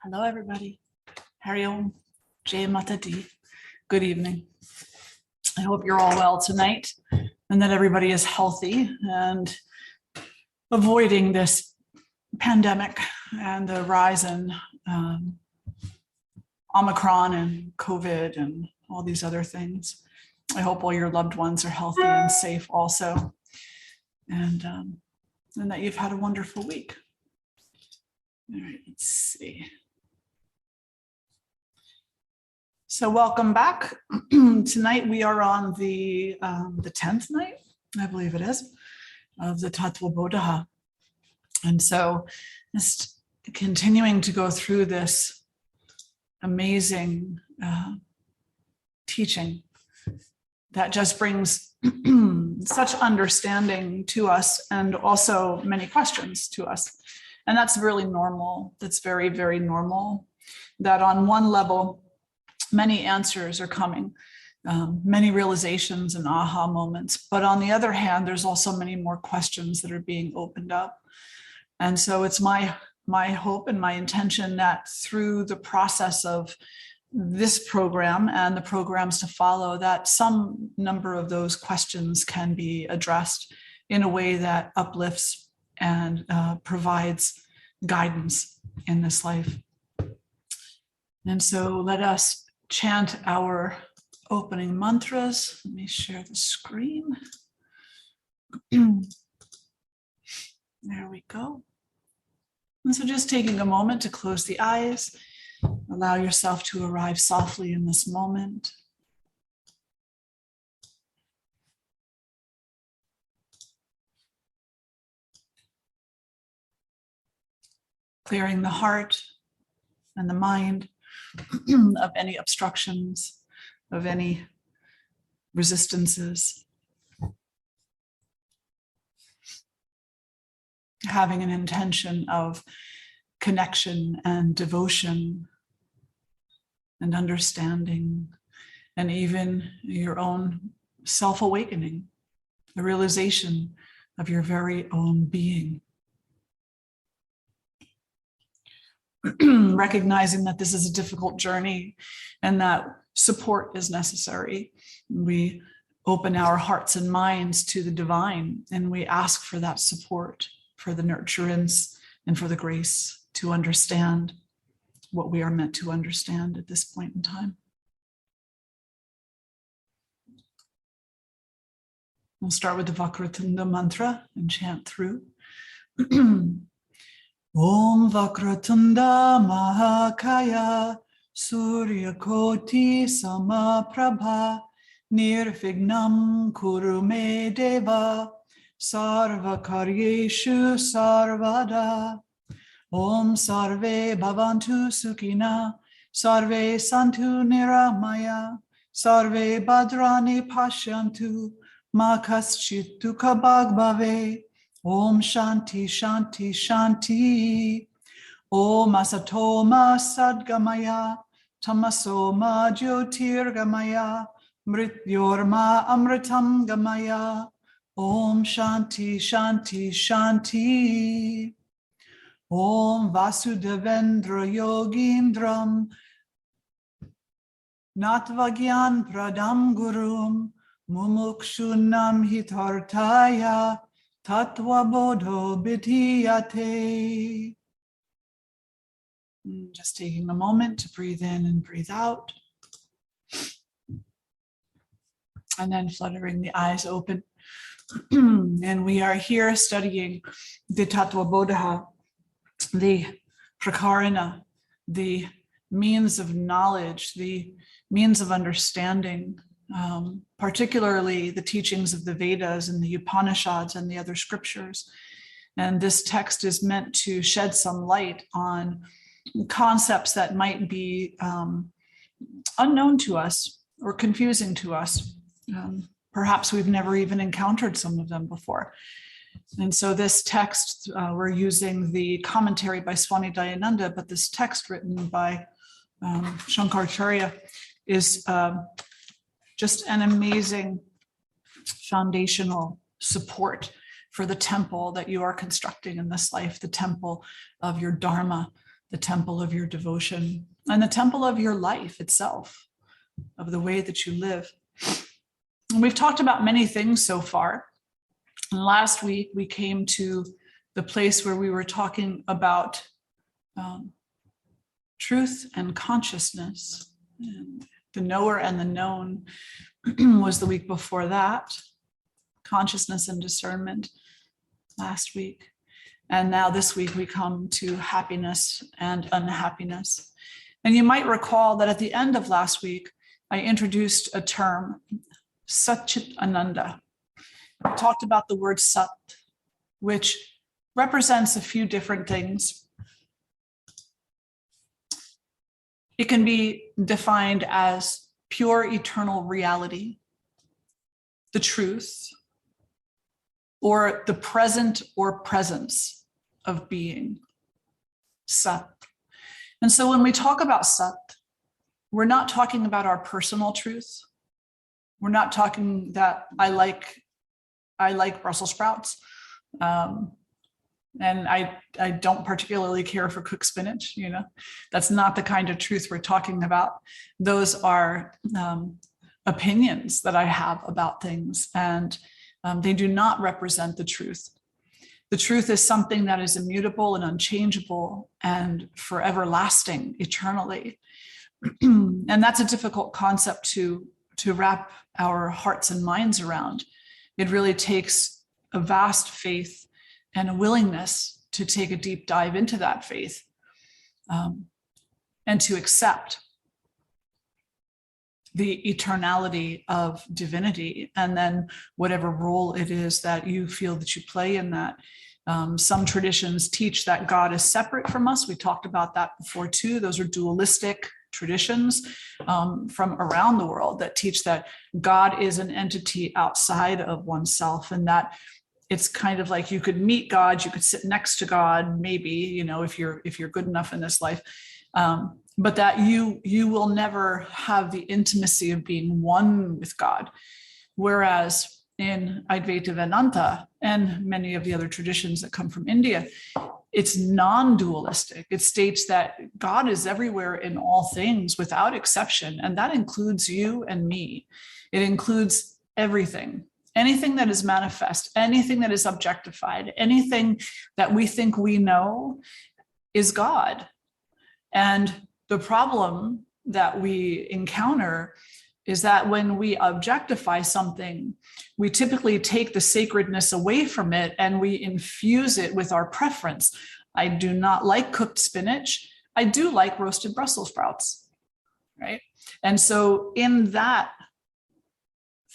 Hello, everybody. Hari Om, Jai Mata Di. Good evening. I hope you're all well tonight and that everybody is healthy and avoiding this pandemic and the rise in Omicron and COVID and all these other things. I hope all your loved ones are healthy and safe also, and that you've had a wonderful week. All right, let's see. So welcome back. Tonight we are on the 10th night, I believe it is, of the Tattvabodhah. And so just continuing to go through this amazing teaching that just brings such understanding to us and also many questions to us. And that's really normal. That's very, very normal. That on one level, many answers are coming, many realizations and aha moments. But on the other hand, there's also many more questions that are being opened up. And so it's my hope and my intention that through the process of this program and the programs to follow, that some number of those questions can be addressed in a way that uplifts and provides guidance in this life. And so let us chant our opening mantras. Let me share the screen. There we go. And so just taking a moment to close the eyes, allow yourself to arrive softly in this moment. Clearing the heart and the mind of any obstructions, of any resistances. Having an intention of connection and devotion and understanding, and even your own self-awakening, the realization of your very own being. Recognizing that this is a difficult journey and that support is necessary. We open our hearts and minds to the divine and we ask for that support, for the nurturance and for the grace to understand what we are meant to understand at this point in time. We'll start with the Bhaktanda Mantra and chant through. Om Vakratunda Mahakaya Surya Koti Samaprabha Nirvignam Kuru Me Deva Sarva Karyeshu Sarvada Om Sarve Bhavantu Sukhina Sarve Santu Niramaya Sarve Bhadrani Pashyantu Ma Kaschit Dukha Bhag Bhave Om Shanti Shanti Shanti. Om Asatoma Sadgamaya Tamasoma Jyotirgamaya Mrityorma Amritam Gamaya. Om Shanti Shanti Shanti. Om Vasudevendra Yogindram Natvagyan Pradam Gurum Mumukshunam Hitartaya Tattvabodhah Bidhiyate. Just taking a moment to breathe in and breathe out. And then fluttering the eyes open. And we are here studying the Tattvabodhah, the prakarana, the means of knowledge, the means of understanding, particularly the teachings of the Vedas and the Upanishads and the other scriptures. And this text is meant to shed some light on concepts that might be unknown to us or confusing to us. Perhaps we've never even encountered some of them before. And so this text, we're using the commentary by Swami Dayananda, but this text written by Shankaracharya is just an amazing foundational support for the temple that you are constructing in this life, the temple of your Dharma, the temple of your devotion, and the temple of your life itself, of the way that you live. And we've talked about many things so far. And last week, we came to the place where we were talking about truth and consciousness. And the knower and the known was the week before that. Consciousness and discernment last week. And now this week we come to happiness and unhappiness. And you might recall that at the end of last week, I introduced a term, Satchit Ananda. I talked about the word Sat, which represents a few different things. It can be defined as pure eternal reality, the truth, or the present or presence of being, Sat. And so when we talk about Sat, we're not talking about our personal truth. We're not talking that I like Brussels sprouts. And I don't particularly care for cooked spinach, That's not the kind of truth we're talking about. Those are opinions that I have about things, and they do not represent the truth. The truth is something that is immutable and unchangeable and forever lasting, eternally. And that's a difficult concept to wrap our hearts and minds around. It really takes a vast faith and a willingness to take a deep dive into that faith, and to accept the eternality of divinity, and then whatever role it is that you feel that you play in that. Some traditions teach that God is separate from us. We talked about that before too. Those are dualistic traditions from around the world that teach that God is an entity outside of oneself, and that it's kind of like you could meet God, you could sit next to God, maybe, if you're good enough in this life, but that you will never have the intimacy of being one with God. Whereas in Advaita Vedanta and many of the other traditions that come from India, it's non-dualistic. It states that God is everywhere in all things without exception, and that includes you and me. It includes everything. Anything that is manifest, anything that is objectified, anything that we think we know is God. And the problem that we encounter is that when we objectify something, we typically take the sacredness away from it and we infuse it with our preference. I do not like cooked spinach. I do like roasted Brussels sprouts, right? And so in that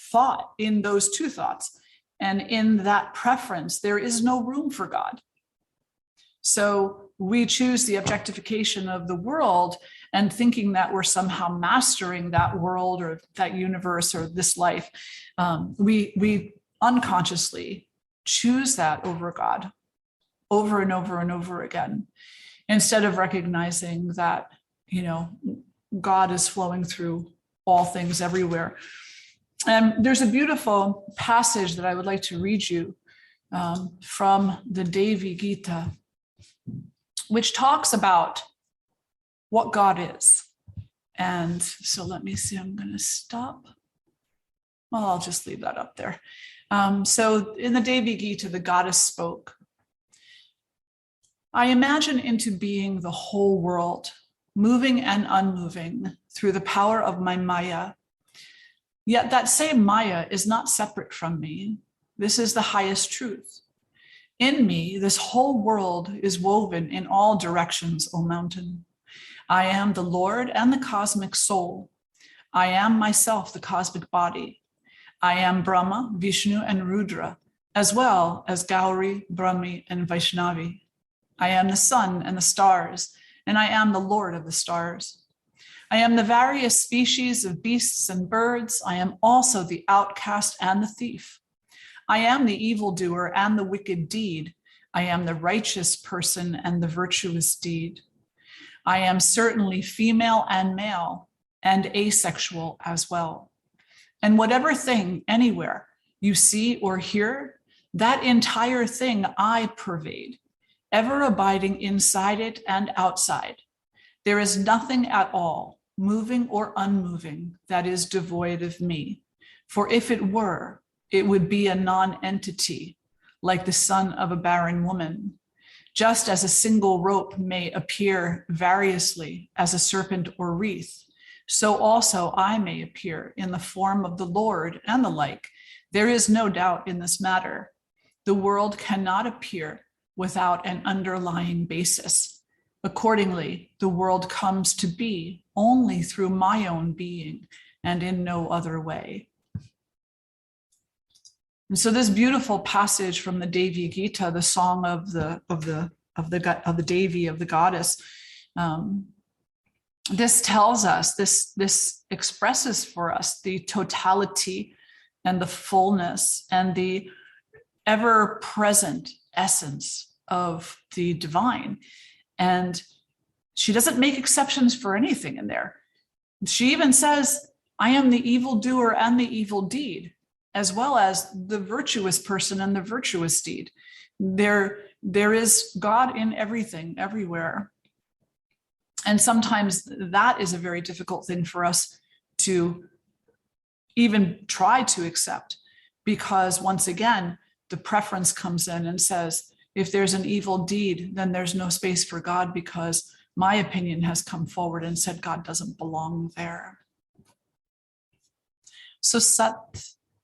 thought, in those two thoughts, and in that preference, there is no room for God. So we choose the objectification of the world and thinking that we're somehow mastering that world or that universe or this life. We unconsciously choose that over God over and over and over again, instead of recognizing that, God is flowing through all things everywhere. And there's a beautiful passage that I would like to read you from the Devi Gita, which talks about what God is. And so let me see, I'm going to stop. Well, I'll just leave that up there. So in the Devi Gita, the goddess spoke. I imagine into being the whole world, moving and unmoving through the power of my Maya. Yet that same Maya is not separate from me. This is the highest truth. In me, this whole world is woven in all directions, O mountain. I am the Lord and the cosmic soul. I am myself the cosmic body. I am Brahma, Vishnu, and Rudra, as well as Gauri, Brahmi, and Vaishnavi. I am the sun and the stars, and I am the Lord of the stars. I am the various species of beasts and birds. I am also the outcast and the thief. I am the evildoer and the wicked deed. I am the righteous person and the virtuous deed. I am certainly female and male and asexual as well. And whatever thing anywhere you see or hear, that entire thing I pervade. ever abiding inside it and outside. There is nothing at all, moving or unmoving, that is devoid of me. For if it were, it would be a non-entity, like the son of a barren woman. Just as a single rope may appear variously as a serpent or wreath, so also I may appear in the form of the Lord and the like. There is no doubt in this matter. The world cannot appear without an underlying basis. Accordingly, the world comes to be only through my own being and in no other way. And so this beautiful passage from the Devi Gita, the song of the Devi, of the goddess, this tells us, this expresses for us the totality and the fullness and the ever-present essence of the divine. And she doesn't make exceptions for anything in there. She even says, I am the evildoer and the evil deed, as well as the virtuous person and the virtuous deed. There is God in everything, everywhere. And sometimes that is a very difficult thing for us to even try to accept, because once again, the preference comes in and says, if there's an evil deed, then there's no space for God, because my opinion has come forward and said God doesn't belong there. So Sat,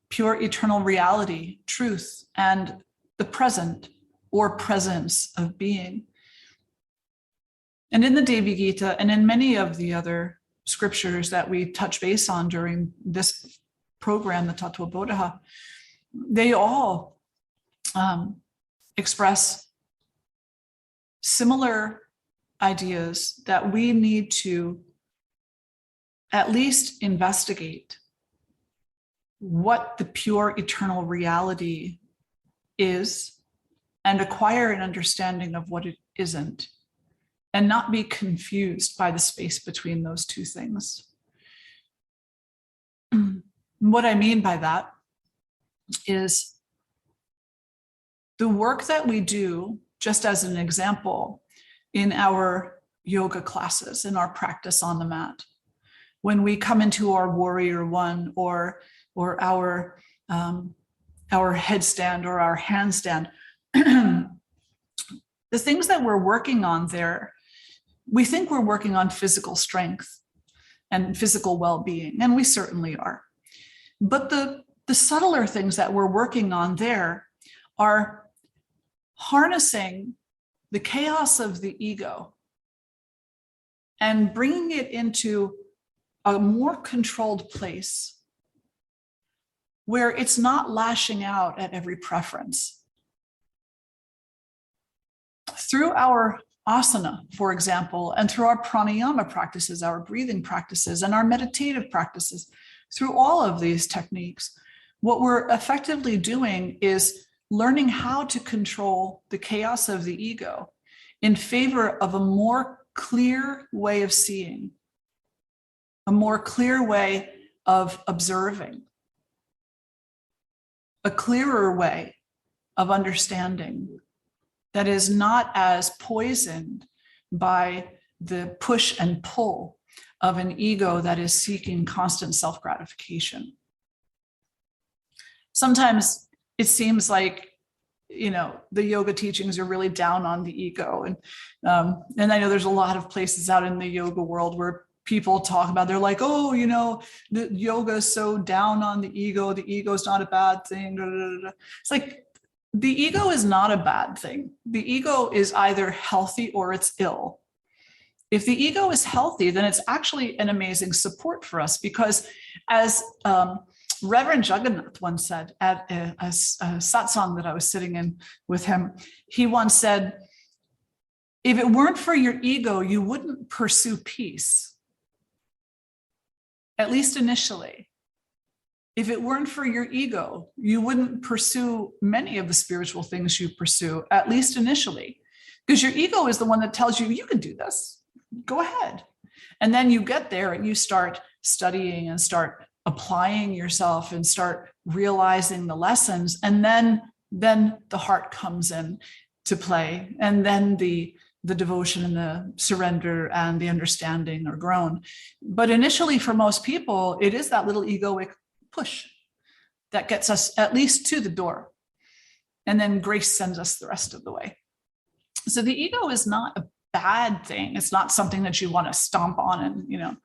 pure eternal reality, truth, and the present or presence of being. And in the Devi Gita and in many of the other scriptures that we touch base on during this program, the Tattvabodhah, they all express similar ideas that we need to at least investigate what the pure eternal reality is and acquire an understanding of what it isn't, and not be confused by the space between those two things. What I mean by that is the work that we do, just as an example, in our yoga classes, in our practice on the mat, when we come into our warrior one or our headstand or our handstand, the things that we're working on there, we think we're working on physical strength and physical well-being, and we certainly are. But the subtler things that we're working on there are harnessing the chaos of the ego and bringing it into a more controlled place where it's not lashing out at every preference. Through our asana, for example, and through our pranayama practices, our breathing practices, and our meditative practices, through all of these techniques, what we're effectively doing is learning how to control the chaos of the ego in favor of a more clear way of seeing, a more clear way of observing, a clearer way of understanding that is not as poisoned by the push and pull of an ego that is seeking constant self-gratification. Sometimes it seems like, the yoga teachings are really down on the ego. And I know there's a lot of places out in the yoga world where people talk about, they're like, oh, the yoga is so down on the ego is not a bad thing. It's like, the ego is not a bad thing. The ego is either healthy or it's ill. If the ego is healthy, then it's actually an amazing support for us, because as Reverend Jagannath once said at a satsang that I was sitting in with him, he once said, if it weren't for your ego, you wouldn't pursue peace, at least initially. If it weren't for your ego, you wouldn't pursue many of the spiritual things you pursue, at least initially, because your ego is the one that tells you, you can do this, go ahead. And then you get there and you start studying and start applying yourself and start realizing the lessons. And then the heart comes in to play. And then the devotion and the surrender and the understanding are grown. But initially, for most people, it is that little egoic push that gets us at least to the door. And then grace sends us the rest of the way. So the ego is not a bad thing. It's not something that you want to stomp on and,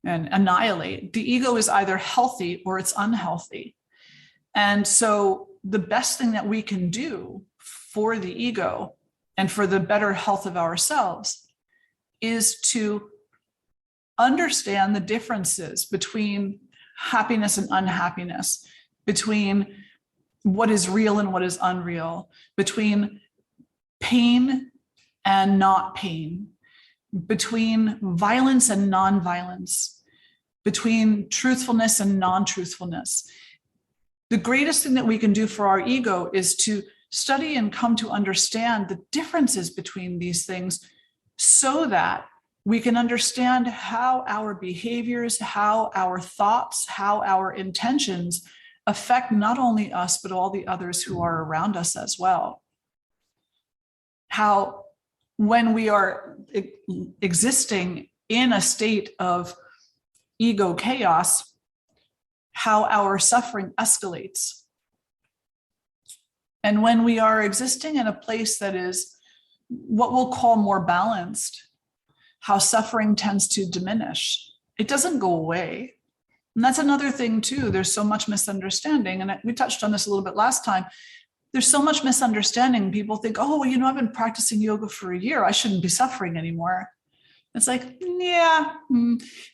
and annihilate. The ego is either healthy or it's unhealthy. And so the best thing that we can do for the ego and for the better health of ourselves is to understand the differences between happiness and unhappiness, between what is real and what is unreal, between pain and not pain, between violence and non-violence, between truthfulness and non-truthfulness. The greatest thing that we can do for our ego is to study and come to understand the differences between these things so that we can understand how our behaviors, how our thoughts, how our intentions affect not only us, but all the others who are around us as well. How when we are existing in a state of ego chaos, how our suffering escalates. And when we are existing in a place that is what we'll call more balanced, how suffering tends to diminish. It doesn't go away. And that's another thing too. There's so much misunderstanding. And we touched on this a little bit last time. There's so much misunderstanding. People think, oh, well, I've been practicing yoga for a year. I shouldn't be suffering anymore. It's like, yeah,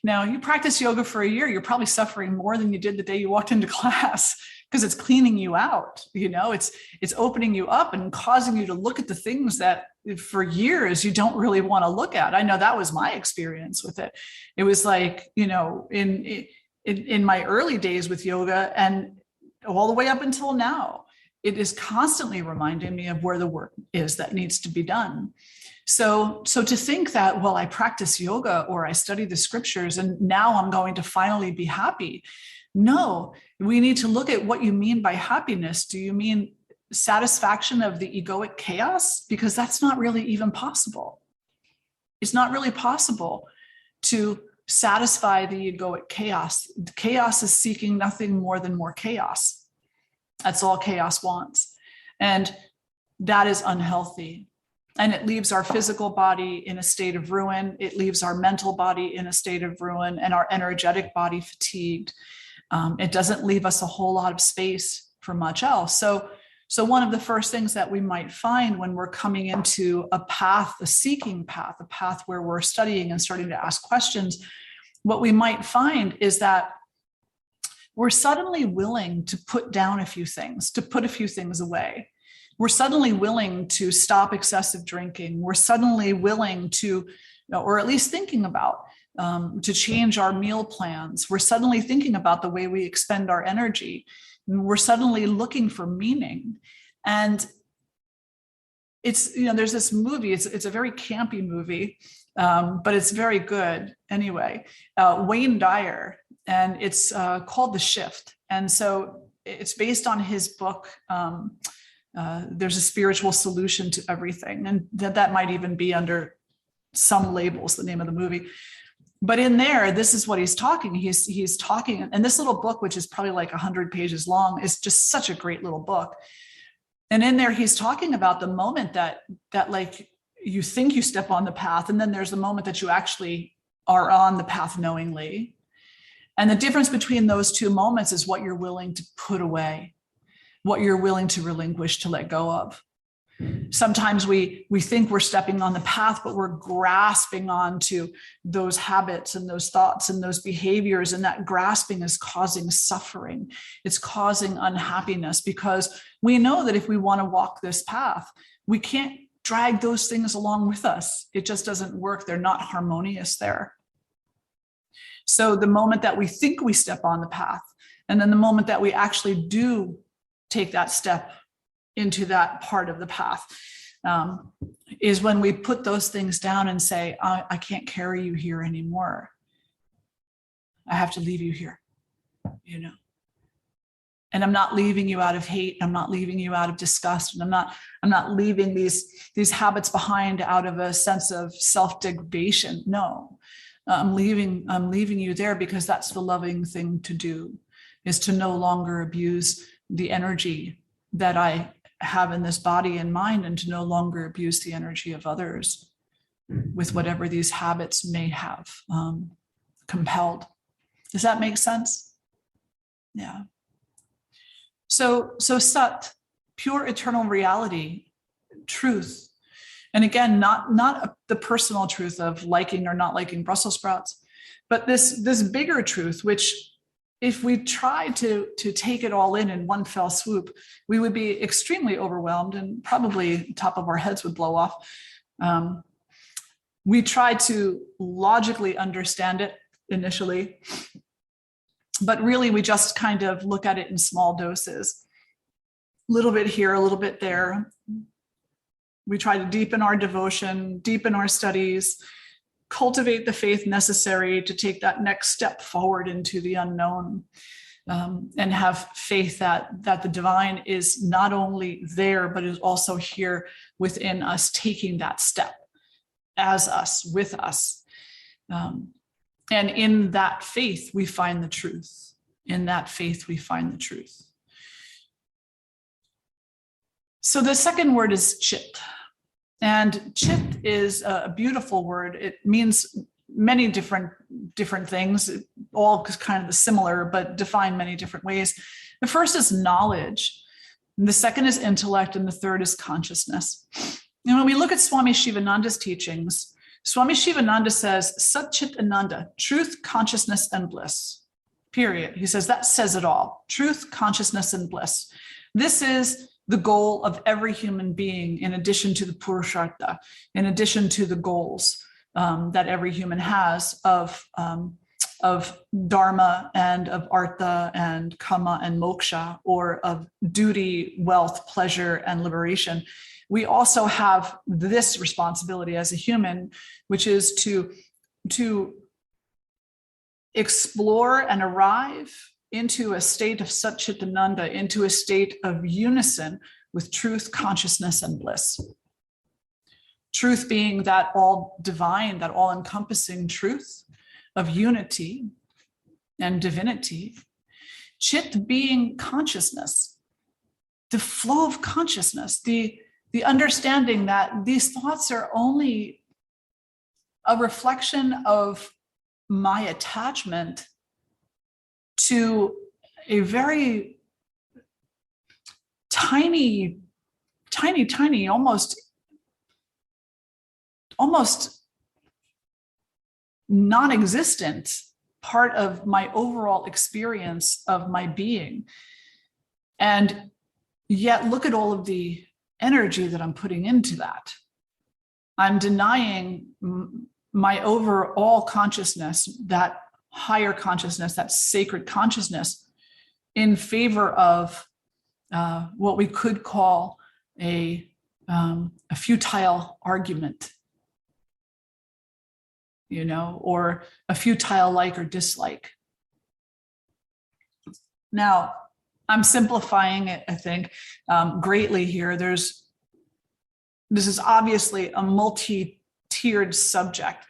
no, you practice yoga for a year. You're probably suffering more than you did the day you walked into class because it's cleaning you out. It's opening you up and causing you to look at the things that for years you don't really want to look at. I know that was my experience with it. It was like, in my early days with yoga and all the way up until now, it is constantly reminding me of where the work is that needs to be done. So to think that, well, I practice yoga or I study the scriptures and now I'm going to finally be happy. No, we need to look at what you mean by happiness. Do you mean satisfaction of the egoic chaos? Because that's not really even possible. It's not really possible to satisfy the egoic chaos. Chaos is seeking nothing more than more chaos. That's all chaos wants. And that is unhealthy. And it leaves our physical body in a state of ruin. It leaves our mental body in a state of ruin and our energetic body fatigued. It doesn't leave us a whole lot of space for much else. So one of the first things that we might find when we're coming into a path, a seeking path, a path where we're studying and starting to ask questions, what we might find is that we're suddenly willing to put down a few things, to put a few things away. We're suddenly willing to stop excessive drinking. We're suddenly willing to, or at least thinking about, to change our meal plans. We're suddenly thinking about the way we expend our energy. We're suddenly looking for meaning. And it's, there's this movie, it's a very campy movie, but it's very good anyway. Wayne Dyer, and it's called The Shift. And so it's based on his book, There's a Spiritual Solution to Everything. And that might even be under some labels, the name of the movie. But in there, this is what he's talking. He's talking, and this little book, which is probably like 100 pages long, is just such a great little book. And in there, he's talking about the moment that like you think you step on the path, and then there's the moment that you actually are on the path knowingly. And the difference between those two moments is what you're willing to put away, what you're willing to relinquish, to let go of. Sometimes we think we're stepping on the path, but we're grasping onto those habits and those thoughts and those behaviors. And that grasping is causing suffering. It's causing unhappiness, because we know that if we want to walk this path, we can't drag those things along with us. It just doesn't work. They're not harmonious there. So the moment that we think we step on the path, and then the moment that we actually do take that step into that part of the path, is when we put those things down and say, I can't carry you here anymore. I have to leave you here, And I'm not leaving you out of hate. I'm not leaving you out of disgust. And I'm not leaving these habits behind out of a sense of self-degradation. No, I'm leaving you there because that's the loving thing to do, is to no longer abuse the energy that I have in this body and mind, and to no longer abuse the energy of others with whatever these habits may have compelled. Does that make sense? Yeah. So Sat, pure eternal reality, truth. And again, not the personal truth of liking or not liking Brussels sprouts, but this bigger truth, which if we try to take it all in one fell swoop, we would be extremely overwhelmed and probably the top of our heads would blow off. We try to logically understand it initially, but really we just kind of look at it in small doses, a little bit here, a little bit there. We try to deepen our devotion, deepen our studies, cultivate the faith necessary to take that next step forward into the unknown, and have faith that the divine is not only there, but is also here within us, taking that step as us, with us. And in that faith, we find the truth. In that faith, we find the truth. So the second word is chit. And chit is a beautiful word. It means many different things, all kind of similar, but defined many different ways. The first is knowledge. And the second is intellect. And the third is consciousness. And when we look at Swami Shivananda's teachings, Swami Shivananda says, Sat Chit Ananda, truth, consciousness, and bliss. Period. He says that says it all. Truth, consciousness, and bliss. This is the goal of every human being, in addition to the Purushartha, in addition to the goals that every human has of dharma and of artha and kama and moksha, or of duty, wealth, pleasure, and liberation. We also have this responsibility as a human, which is to explore and arrive into a state of Sat Chit Ananda, into a state of unison with truth, consciousness, and bliss. Truth being that all divine, that all encompassing truth of unity and divinity. Chit being consciousness, the flow of consciousness, the understanding that these thoughts are only a reflection of my attachment to a very tiny, almost non-existent part of my overall experience of my being. And yet look at all of the energy that I'm putting into that. I'm denying my overall consciousness, that higher consciousness, that sacred consciousness, in favor of what we could call a futile argument, or a futile like or dislike. Now, I'm simplifying it, I think, greatly here. This is obviously a multi-tiered subject.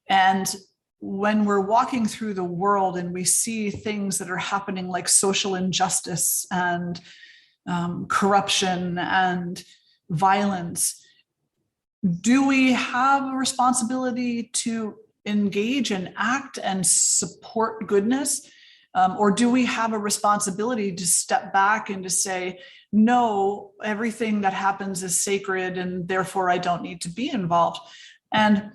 And when we're walking through the world and we see things that are happening like social injustice and corruption and violence, do we have a responsibility to engage and act and support goodness? Or do we have a responsibility to step back and to say, no, everything that happens is sacred and therefore I don't need to be involved? And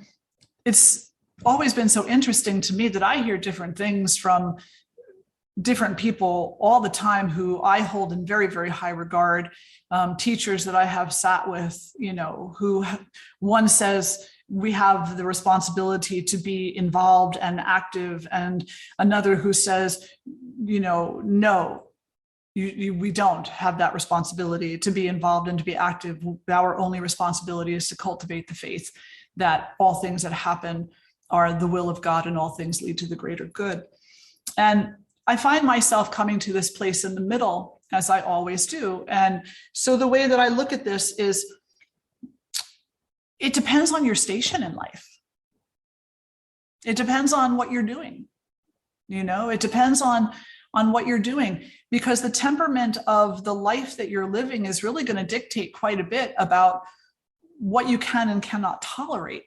it's always been so interesting to me that I hear different things from different people all the time who I hold in very, very high regard. Teachers that I have sat with, who one says we have the responsibility to be involved and active, and another who says, no, we don't have that responsibility to be involved and to be active. Our only responsibility is to cultivate the faith that all things that happen are the will of God and all things lead to the greater good. And I find myself coming to this place in the middle, as I always do. And so the way that I look at this is, it depends on your station in life. It depends on what you're doing. It depends on what you're doing, because the temperament of the life that you're living is really going to dictate quite a bit about what you can and cannot tolerate.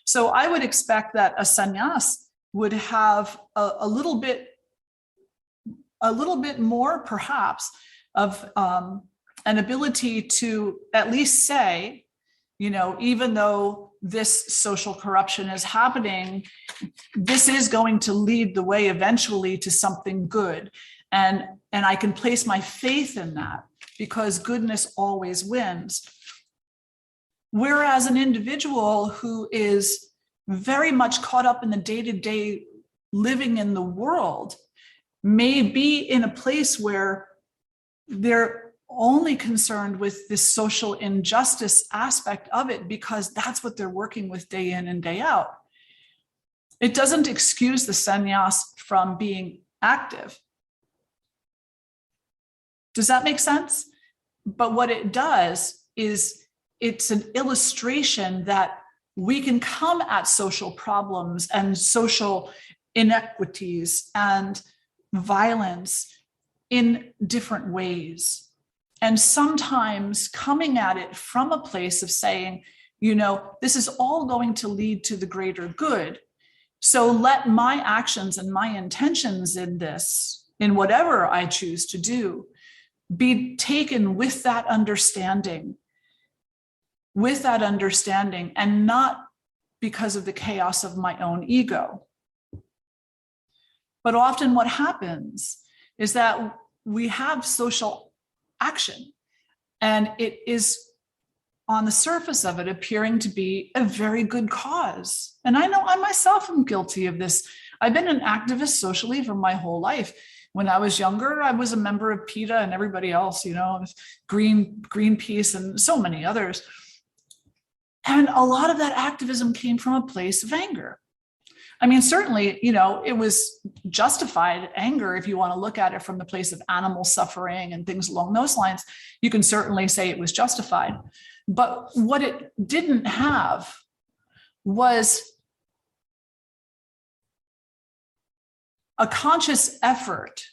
So I would expect that a sannyas would have a little bit more, perhaps, of an ability to at least say, even though this social corruption is happening, this is going to lead the way eventually to something good. And I can place my faith in that, because goodness always wins. Whereas an individual who is very much caught up in the day-to-day living in the world may be in a place where they're only concerned with this social injustice aspect of it, because that's what they're working with day in and day out. It doesn't excuse the sannyas from being active. Does that make sense? But what it does is, it's an illustration that we can come at social problems and social inequities and violence in different ways. And sometimes coming at it from a place of saying, this is all going to lead to the greater good. So let my actions and my intentions in this, in whatever I choose to do, be taken with that understanding, and not because of the chaos of my own ego. But often what happens is that we have social action, and it is, on the surface of it, appearing to be a very good cause. And I know I myself am guilty of this. I've been an activist socially for my whole life. When I was younger, I was a member of PETA and everybody else, Greenpeace and so many others. And a lot of that activism came from a place of anger. I mean, certainly, it was justified anger. If you want to look at it from the place of animal suffering and things along those lines, you can certainly say it was justified. But what it didn't have was a conscious effort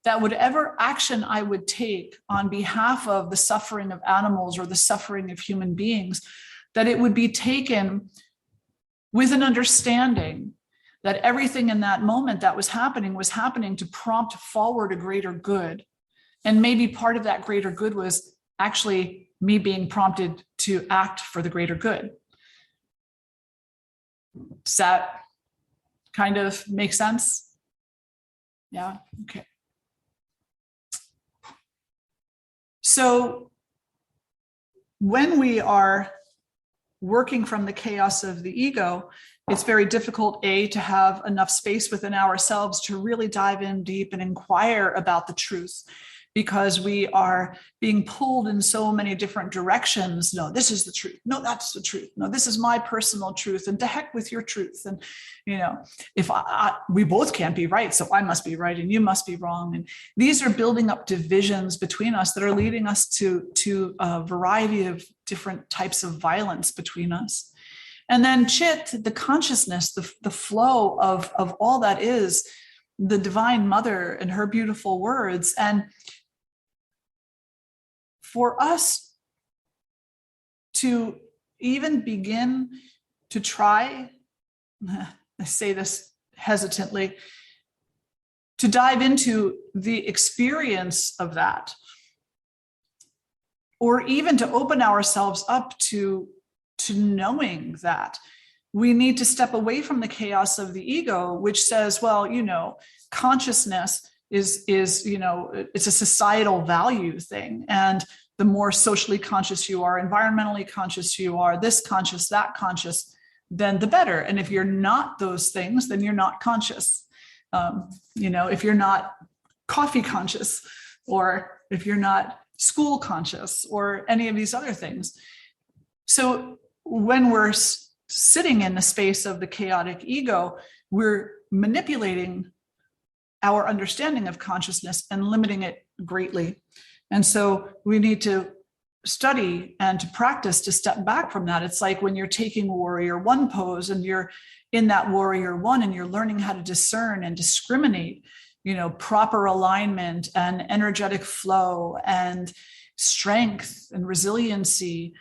that whatever action I would take on behalf of the suffering of animals or the suffering of human beings, that it would be taken with an understanding that everything in that moment that was happening to prompt forward a greater good. And maybe part of that greater good was actually me being prompted to act for the greater good. Does that kind of make sense? Yeah, okay. So when we are working from the chaos of the ego, it's very difficult, to have enough space within ourselves to really dive in deep and inquire about the truth, because we are being pulled in so many different directions. No, this is the truth. No, that's the truth. No, this is my personal truth, and to heck with your truth. And, if we both can't be right, so I must be right and you must be wrong. And these are building up divisions between us that are leading us to a variety of different types of violence between us. And then Chit, the consciousness, the flow of all that is the Divine Mother and her beautiful words. And for us to even begin to try, I say this hesitantly, to dive into the experience of that, or even to open ourselves up to knowing that, we need to step away from the chaos of the ego, which says, well, consciousness is it's a societal value thing. And the more socially conscious you are, environmentally conscious you are, this conscious, that conscious, then the better. And if you're not those things, then you're not conscious. If you're not coffee conscious, or if you're not school conscious, or any of these other things. So when we're sitting in the space of the chaotic ego, we're manipulating our understanding of consciousness and limiting it greatly. And so we need to study and to practice to step back from that. It's like when you're taking warrior one pose and you're in that warrior one and you're learning how to discern and discriminate, proper alignment and energetic flow and strength and resiliency.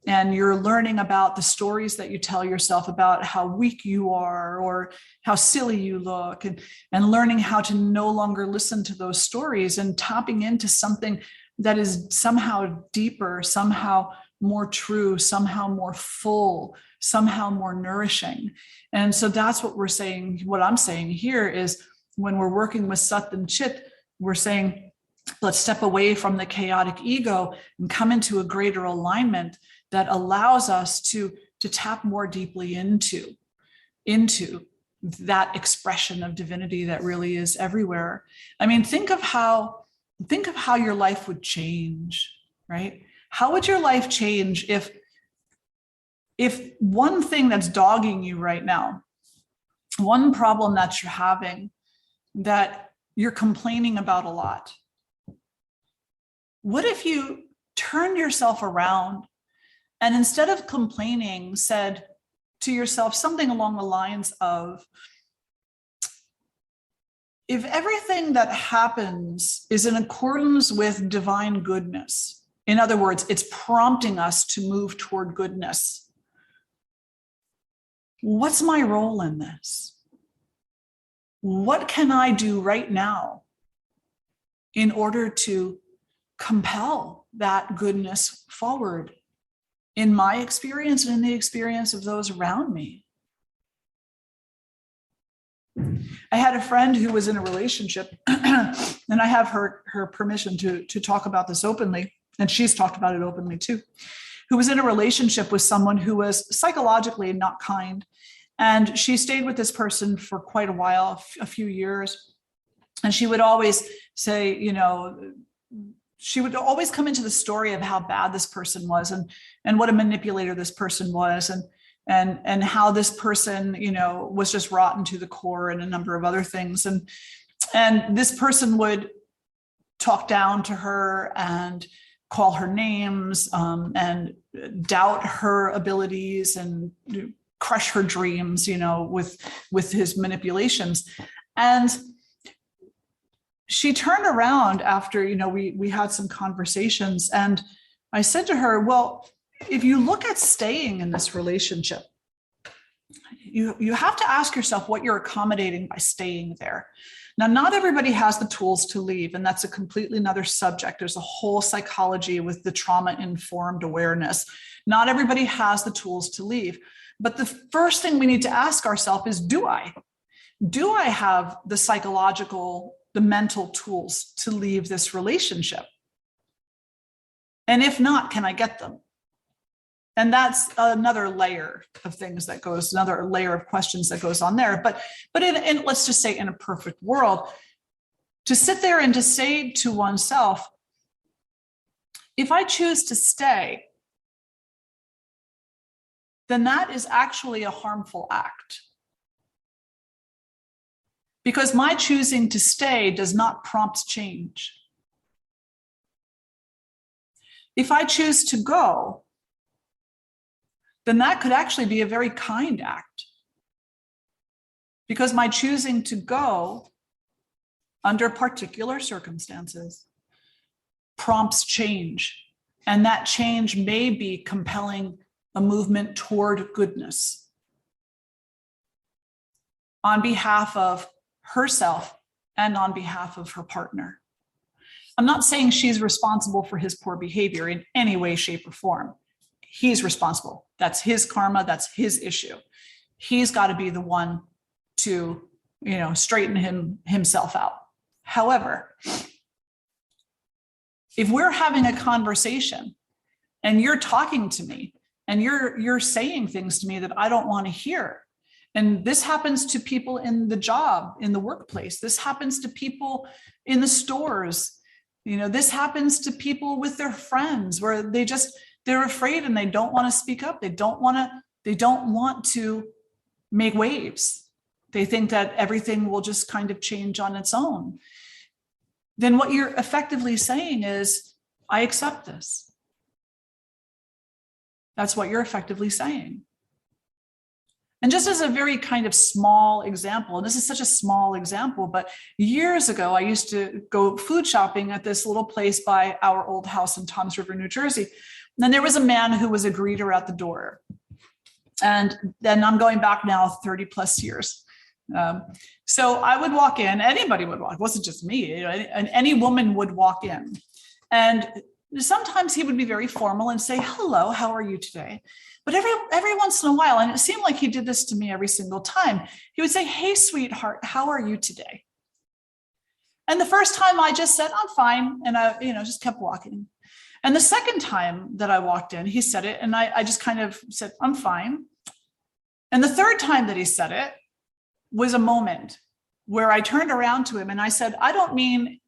And you're learning about the stories that you tell yourself about how weak you are or how silly you look, and learning how to no longer listen to those stories and tapping into something that is somehow deeper, somehow more true, somehow more full, somehow more nourishing. And so that's what we're saying. What I'm saying here is when we're working with Sat and Chit, we're saying, let's step away from the chaotic ego and come into a greater alignment that allows us to tap more deeply into that expression of divinity that really is everywhere. I mean, think of how your life would change, right? How would your life change if one thing that's dogging you right now, one problem that you're having, that you're complaining about a lot, what if you turned yourself around and instead of complaining, said to yourself something along the lines of, if everything that happens is in accordance with divine goodness, in other words, it's prompting us to move toward goodness, what's my role in this? What can I do right now in order to compel that goodness forward in my experience and in the experience of those around me? I had a friend who was in a relationship, and I have her permission to talk about this openly, and she's talked about it openly too, who was in a relationship with someone who was psychologically not kind. And she stayed with this person for quite a while, a few years. And she would always say, she would always come into the story of how bad this person was and what a manipulator this person was, and how this person, was just rotten to the core and a number of other things. And this person would talk down to her and call her names, and doubt her abilities and crush her dreams, with his manipulations. And she turned around after, we had some conversations, and I said to her, well, if you look at staying in this relationship, you have to ask yourself what you're accommodating by staying there. Now, not everybody has the tools to leave, and that's a completely another subject. There's a whole psychology with the trauma-informed awareness. Not everybody has the tools to leave. But the first thing we need to ask ourselves is, do I have the psychological, the mental tools to leave this relationship? And if not, can I get them? And that's another layer of things that goes, another layer of questions that goes on there. But in let's just say in a perfect world, to sit there and to say to oneself, if I choose to stay, then that is actually a harmful act. Because my choosing to stay does not prompt change. If I choose to go, then that could actually be a very kind act. Because my choosing to go under particular circumstances prompts change. And that change may be compelling a movement toward goodness on behalf of herself and on behalf of her partner. I'm not saying she's responsible for his poor behavior in any way, shape, or form. He's responsible. That's his karma. That's his issue. He's got to be the one to, straighten himself out. However, if we're having a conversation and you're talking to me and you're saying things to me that I don't want to hear, and this happens to people in the job, in the workplace, this happens to people in the stores, this happens to people with their friends where they're afraid and they don't want to speak up. They don't want to make waves. They think that everything will just kind of change on its own. Then what you're effectively saying is, I accept this. That's what you're effectively saying. And just as a very kind of small example, and this is such a small example, but years ago, I used to go food shopping at this little place by our old house in Toms River, New Jersey. And then there was a man who was a greeter at the door. And then I'm going back now 30 plus years. So I would walk in, anybody would walk, it wasn't just me, and any woman would walk in. And sometimes he would be very formal and say, hello, how are you today? But every once in a while, and it seemed like he did this to me every single time, he would say, hey, sweetheart, how are you today? And the first time I just said, I'm fine. And I, just kept walking. And the second time that I walked in, he said it. And I just kind of said, I'm fine. And the third time that he said it was a moment where I turned around to him and I said, I don't mean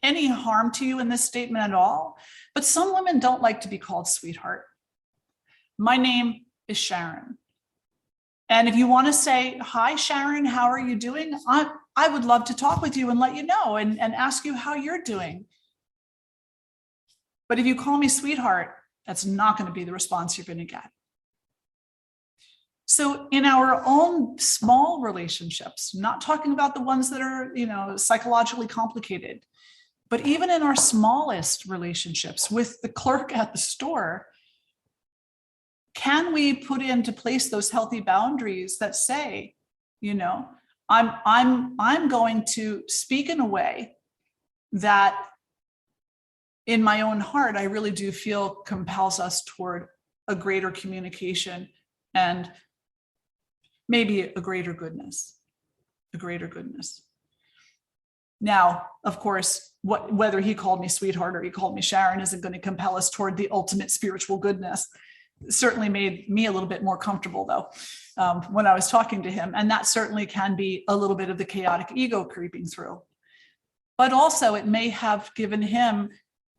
any harm to you in this statement at all, but some women don't like to be called sweetheart. My name is Sharon. And if you want to say, hi, Sharon, how are you doing? I would love to talk with you and let you know and ask you how you're doing. But if you call me sweetheart, that's not going to be the response you're going to get. So in our own small relationships, not talking about the ones that are, psychologically complicated, but even in our smallest relationships with the clerk at the store, can we put into place those healthy boundaries that say, I'm going to speak in a way that in my own heart, I really do feel compels us toward a greater communication and maybe a greater goodness. Now, of course, whether he called me sweetheart or he called me Sharon isn't going to compel us toward the ultimate spiritual goodness. It certainly made me a little bit more comfortable, though, when I was talking to him. And that certainly can be a little bit of the chaotic ego creeping through. But also, it may have given him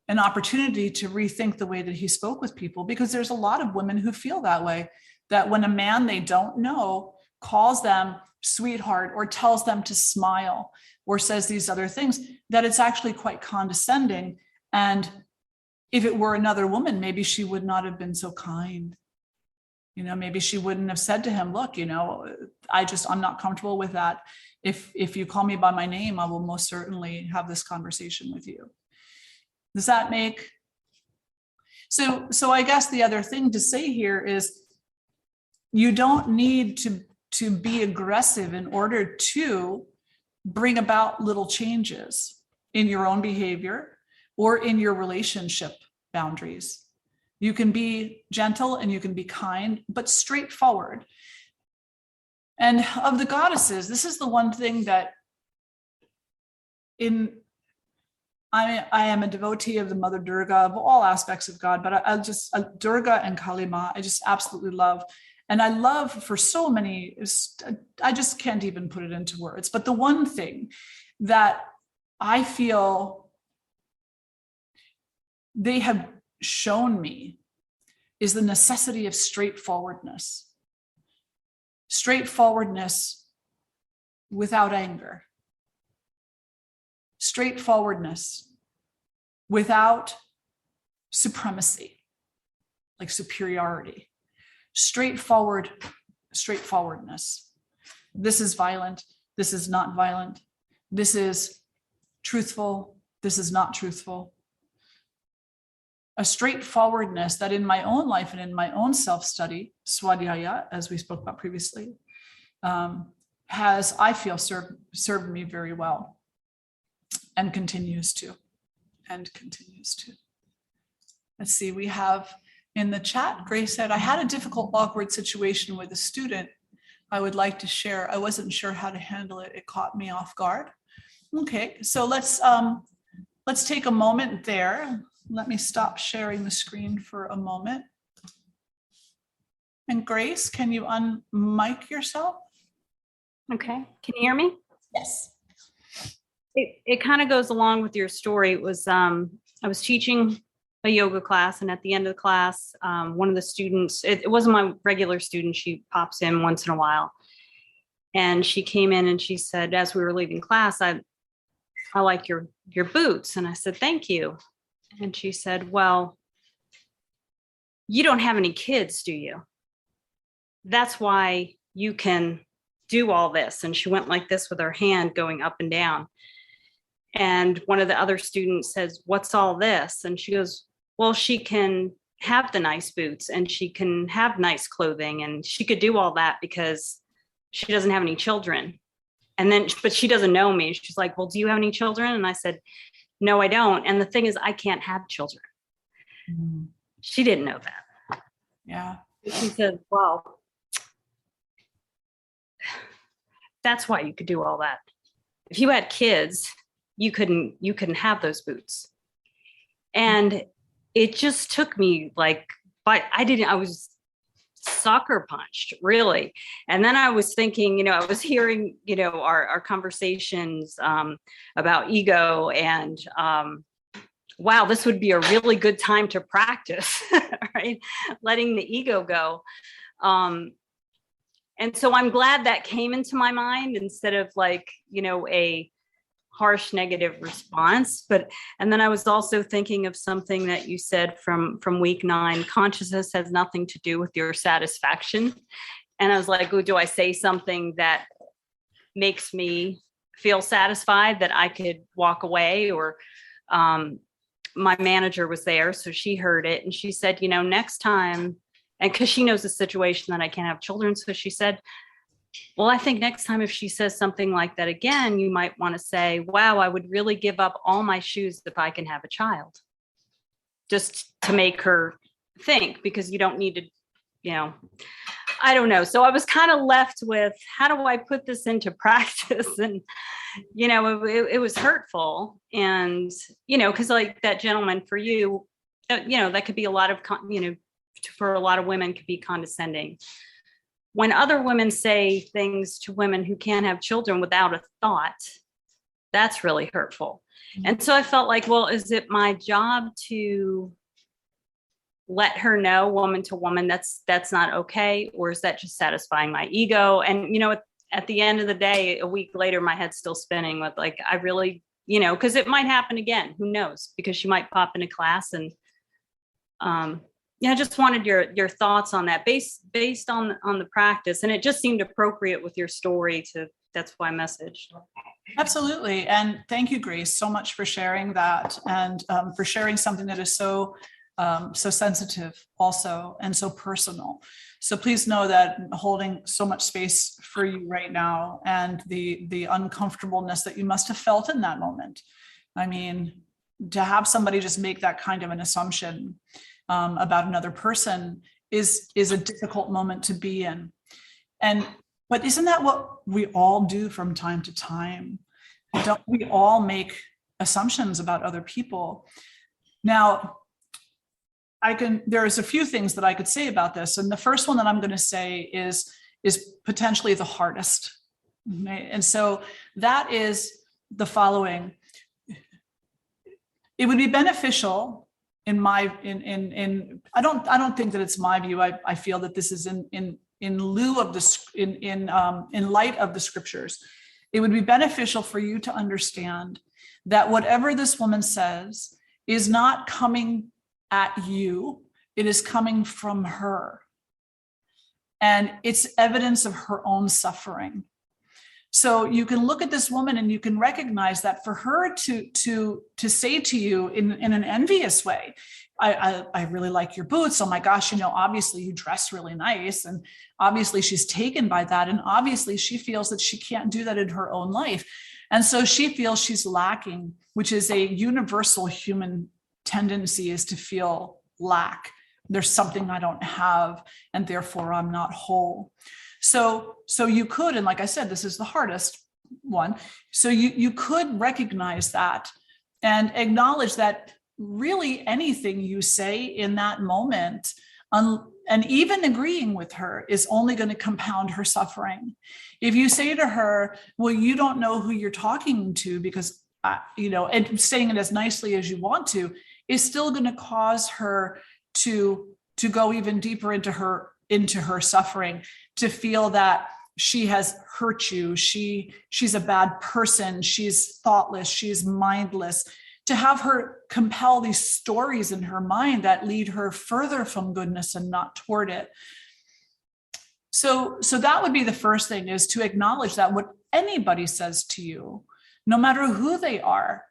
an opportunity to rethink the way that he spoke with people, because there's a lot of women who feel that way, that when a man they don't know calls them sweetheart or tells them to smile or says these other things, that it's actually quite condescending. And if it were another woman, maybe she would not have been so kind. Maybe she wouldn't have said to him, look, I'm not comfortable with that. If you call me by my name, I will most certainly have this conversation with you. Does that make? So I guess the other thing to say here is you don't need to be aggressive in order to bring about little changes in your own behavior or in your relationship boundaries. You can be gentle and you can be kind, but straightforward. And of the goddesses, this is the one thing that I am a devotee of the Mother Durga, of all aspects of God, but Durga and Kali Ma, I just absolutely love. And I love for so many, I just can't even put it into words. But the one thing that I feel they have shown me is the necessity of straightforwardness. Straightforwardness without anger. Straightforwardness without supremacy, like superiority. Straightforwardness. This is violent. This is not violent. This is truthful. This is not truthful. A straightforwardness that in my own life and in my own self-study, swadhyaya, as we spoke about previously, has, I feel, served me very well and continues to. Let's see, we have in the chat, Grace said, I had a difficult, awkward situation with a student I would like to share. I wasn't sure how to handle it. It caught me off guard. Okay, so let's take a moment there. Let me stop sharing the screen for a moment. And Grace, can you unmic yourself? Okay, can you hear me? Yes. It kind of goes along with your story. It was, I was teaching a yoga class, and at the end of the class, one of the students, it wasn't my regular student, she pops in once in a while. And she came in and she said, as we were leaving class, I like your boots. And I said, thank you. And she said, well, you don't have any kids, do you? That's why you can do all this. And she went like this with her hand going up and down. And one of the other students says, what's all this? And she goes, well, she can have the nice boots and she can have nice clothing and she could do all that because she doesn't have any children. And then, but she doesn't know me. She's like, well, do you have any children? And I said, no, I don't. And the thing is, I can't have children. Mm-hmm. She didn't know that. Yeah. She said, well, that's why you could do all that. If you had kids, you couldn't have those boots. And it just took me like, I was sucker punched, really. And then I was thinking, I was hearing, our conversations about ego and wow, this would be a really good time to practice, right? Letting the ego go. And so I'm glad that came into my mind instead of like, a harsh negative response. And then I was also thinking of something that you said from week 9, consciousness has nothing to do with your satisfaction. And I was like, oh, do I say something that makes me feel satisfied that I could walk away? Or my manager was there, so she heard it and she said, next time, and because she knows the situation that I can't have children. So she said, well, I think next time if she says something like that again, you might want to say, wow, I would really give up all my shoes if I can have a child. Just to make her think, because you don't need to, I don't know. So I was kind of left with, how do I put this into practice? And, it was hurtful. And, because like that gentleman for you, that could be a lot of, for a lot of women could be condescending. When other women say things to women who can't have children without a thought, that's really hurtful. Mm-hmm. And so I felt like, well, is it my job to let her know, woman to woman, that's not okay? Or is that just satisfying my ego? And, at the end of the day, a week later, my head's still spinning with like, I really, because it might happen again. Who knows? Because she might pop into class and, I just wanted your thoughts on that based on the practice. And it just seemed appropriate with your story that's why I messaged. Absolutely. And thank you, Grace, so much for sharing that and for sharing something that is so sensitive also and so personal. So please know that I'm holding so much space for you right now and the uncomfortableness that you must have felt in that moment. I mean, to have somebody just make that kind of an assumption about another person is a difficult moment to be in. But isn't that what we all do from time to time? Don't we all make assumptions about other people? Now, there's a few things that I could say about this. And the first one that I'm going to say is potentially the hardest. Okay? And so that is the following. It would be beneficial I don't think that it's my view. I feel that this is in lieu of in light of the scriptures. It would be beneficial for you to understand that whatever this woman says is not coming at you. It is coming from her. And it's evidence of her own suffering. So you can look at this woman and you can recognize that for her to say to you in an envious way, I really like your boots. Oh my gosh, obviously you dress really nice. And obviously she's taken by that. And obviously she feels that she can't do that in her own life. And so she feels she's lacking, which is a universal human tendency, is to feel lack. There's something I don't have, and therefore I'm not whole. So you could, and like I said, this is the hardest one. So you could recognize that and acknowledge that really anything you say in that moment, and even agreeing with her, is only going to compound her suffering. If you say to her, well, you don't know who you're talking to because, and saying it as nicely as you want to, is still going to cause her to go even deeper into her suffering, to feel that she has hurt you, she's a bad person, she's thoughtless, she's mindless, to have her compel these stories in her mind that lead her further from goodness and not toward it. So that would be the first thing, is to acknowledge that what anybody says to you, no matter who they are,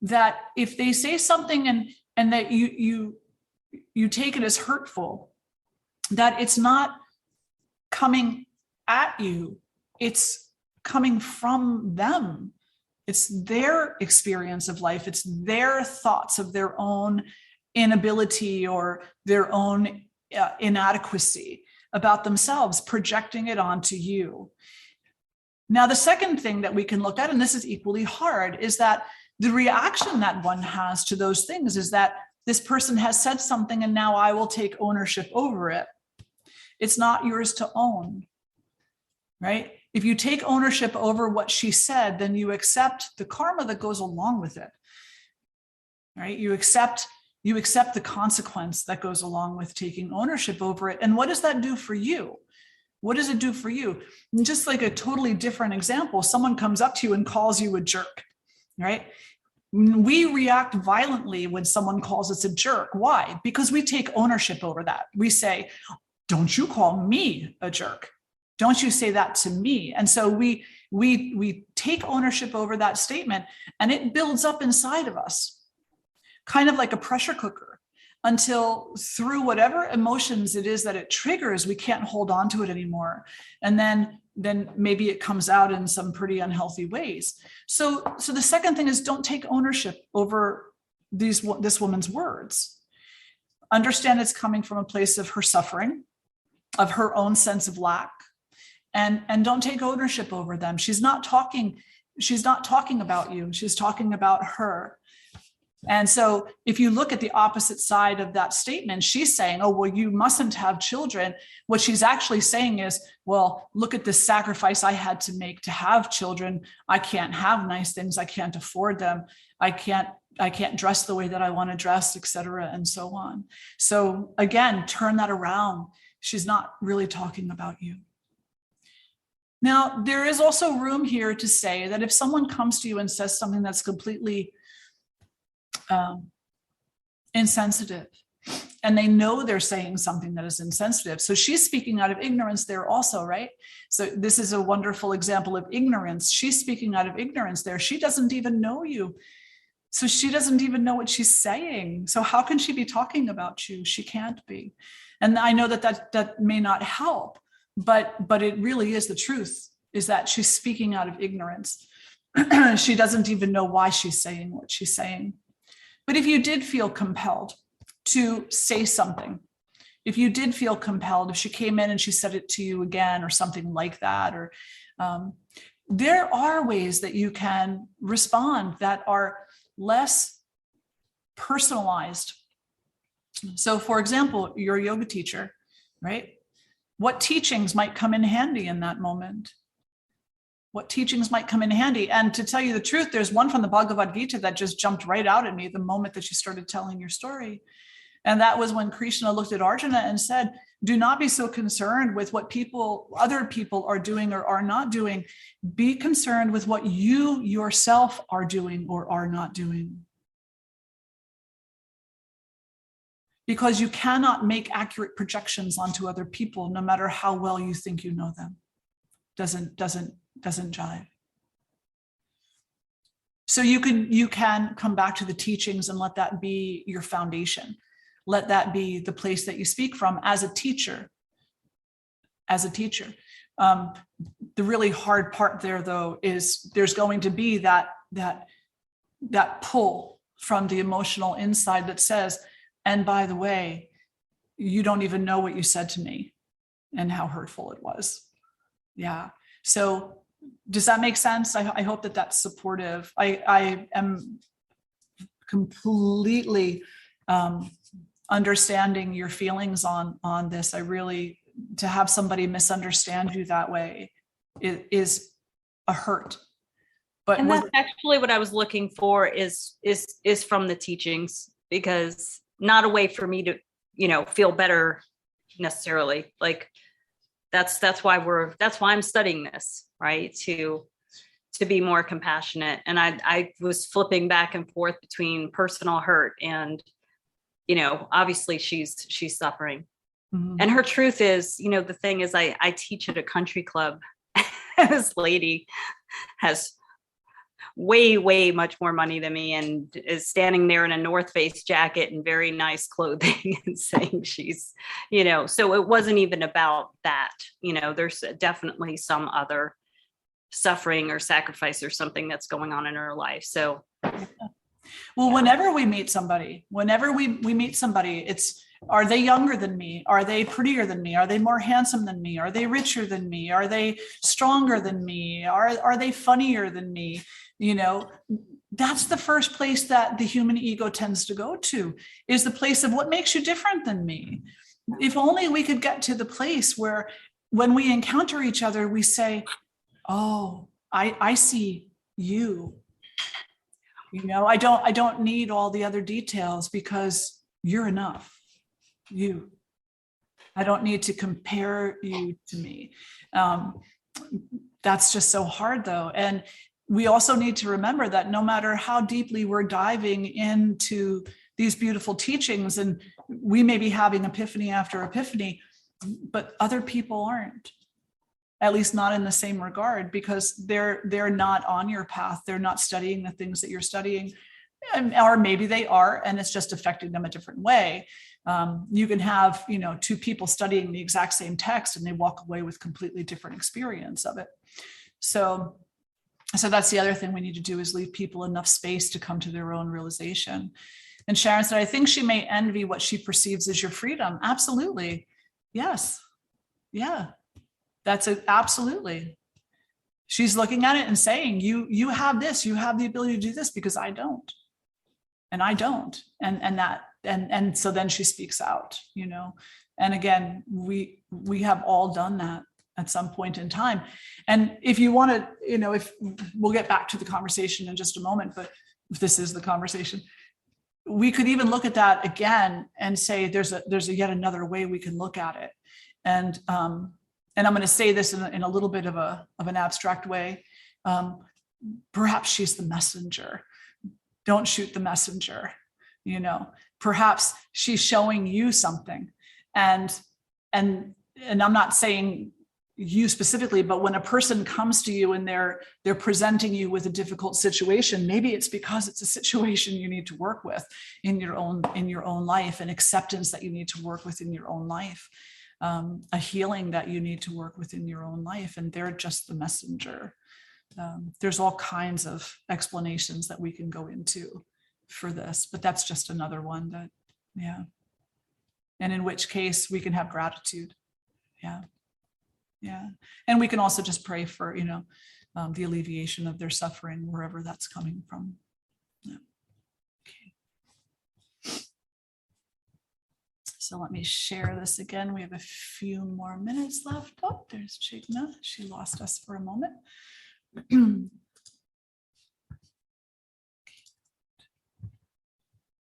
that if they say something and that you take it as hurtful, that it's not coming at you, it's coming from them. It's their experience of life. It's their thoughts of their own inability or their own inadequacy about themselves, projecting it onto you. Now, the second thing that we can look at, and this is equally hard, is that the reaction that one has to those things is that this person has said something and now I will take ownership over it. It's not yours to own, right? If you take ownership over what she said, then you accept the karma that goes along with it, right? You accept the consequence that goes along with taking ownership over it. And what does that do for you? What does it do for you? And just like a totally different example, someone comes up to you and calls you a jerk, right? We react violently when someone calls us a jerk. Why? Because we take ownership over that. We say, don't you call me a jerk. Don't you say that to me. And so we take ownership over that statement, and it builds up inside of us, kind of like a pressure cooker, until through whatever emotions it is that it triggers, we can't hold on to it anymore. And then maybe it comes out in some pretty unhealthy ways. So the second thing is, don't take ownership over this woman's words. Understand it's coming from a place of her suffering, of her own sense of lack, and don't take ownership over them. She's not talking about you. She's talking about her. And so if you look at the opposite side of that statement, she's saying, oh, well, you mustn't have children. What she's actually saying is, well, look at the sacrifice I had to make to have children. I can't have nice things. I can't afford them. I can't dress the way that I want to dress, et cetera, and so on. So again, turn that around. She's not really talking about you. Now, there is also room here to say that if someone comes to you and says something that's completely insensitive, and they know they're saying something that is insensitive, so she's speaking out of ignorance there also, right? So this is a wonderful example of ignorance. She's speaking out of ignorance there. She doesn't even know you. So she doesn't even know what she's saying. So how can she be talking about you? She can't be. And I know that may not help, but it really is the truth, is that she's speaking out of ignorance. She doesn't even know why she's saying what she's saying. But if you did feel compelled to say something, if you did feel compelled, if she came in and she said it to you again or something like that, or there are ways that you can respond that are less personalized. So for example, you're a yoga teacher, right? What teachings might come in handy in that moment? What teachings might come in handy? And to tell you the truth, there's one from the Bhagavad Gita that just jumped right out at me the moment that you started telling your story. And that was when Krishna looked at Arjuna and said, do not be so concerned with what other people are doing or are not doing. Be concerned with what you yourself are doing or are not doing. Because you cannot make accurate projections onto other people, no matter how well you think you know them. Doesn't jive. So you can come back to the teachings and let that be your foundation. Let that be the place that you speak from as a teacher. The really hard part there, though, is there's going to be that pull from the emotional inside that says, and by the way, you don't even know what you said to me and how hurtful it was. Yeah. So does that make sense? I hope that that's supportive. I am completely understanding your feelings on this. I really, to have somebody misunderstand you that way is a hurt. And that's actually what I was looking for is from the teachings, because not a way for me to, feel better necessarily. Like that's why I'm studying this, right? To be more compassionate. And I was flipping back and forth between personal hurt and, obviously she's suffering. Mhm. And her truth is, the thing is, I teach at a country club. This lady has way much more money than me and is standing there in a North Face jacket and very nice clothing and saying she's, so it wasn't even about that. There's definitely some other suffering or sacrifice or something that's going on in her life. So well, whenever we meet somebody, it's, are they younger than me? Are they prettier than me? Are they more handsome than me? Are they richer than me? Are they stronger than me? Are they funnier than me? That's the first place that the human ego tends to go to, is the place of what makes you different than me. If only we could get to the place where when we encounter each other, we say, oh, I see you. I don't need all the other details because you're enough. I don't need to compare you to me. That's just so hard though. And we also need to remember that no matter how deeply we're diving into these beautiful teachings, and we may be having epiphany after epiphany, but other people aren't, at least not in the same regard, because they're not on your path. They're not studying the things that you're studying, or maybe they are, and it's just affecting them a different way. You can have, two people studying the exact same text and they walk away with completely different experience of it. So that's the other thing we need to do, is leave people enough space to come to their own realization. And Sharon said, I think she may envy what she perceives as your freedom. Absolutely. Yes. Yeah. That's it. Absolutely. She's looking at it and saying, you have this, you have the ability to do this, because I don't. And I don't. And so then she speaks out, and again, we have all done that at some point in time. And if you want to, if we'll get back to the conversation in just a moment, but if this is the conversation, we could even look at that again and say, there's a yet another way we can look at it. And I'm going to say this in a little bit of an abstract way. Perhaps she's the messenger. Don't shoot the messenger. Perhaps she's showing you something, and I'm not saying you specifically, but when a person comes to you and they're presenting you with a difficult situation, maybe it's because it's a situation you need to work with in your own life, an acceptance that you need to work with in your own life, a healing that you need to work with in your own life, and they're just the messenger. There's all kinds of explanations that we can go into for this, but that's just another one that, yeah. And in which case we can have gratitude. Yeah. Yeah. And we can also just pray for, the alleviation of their suffering, wherever that's coming from. Yeah. Okay. So let me share this again. We have a few more minutes left. Oh, there's Chigna. She lost us for a moment.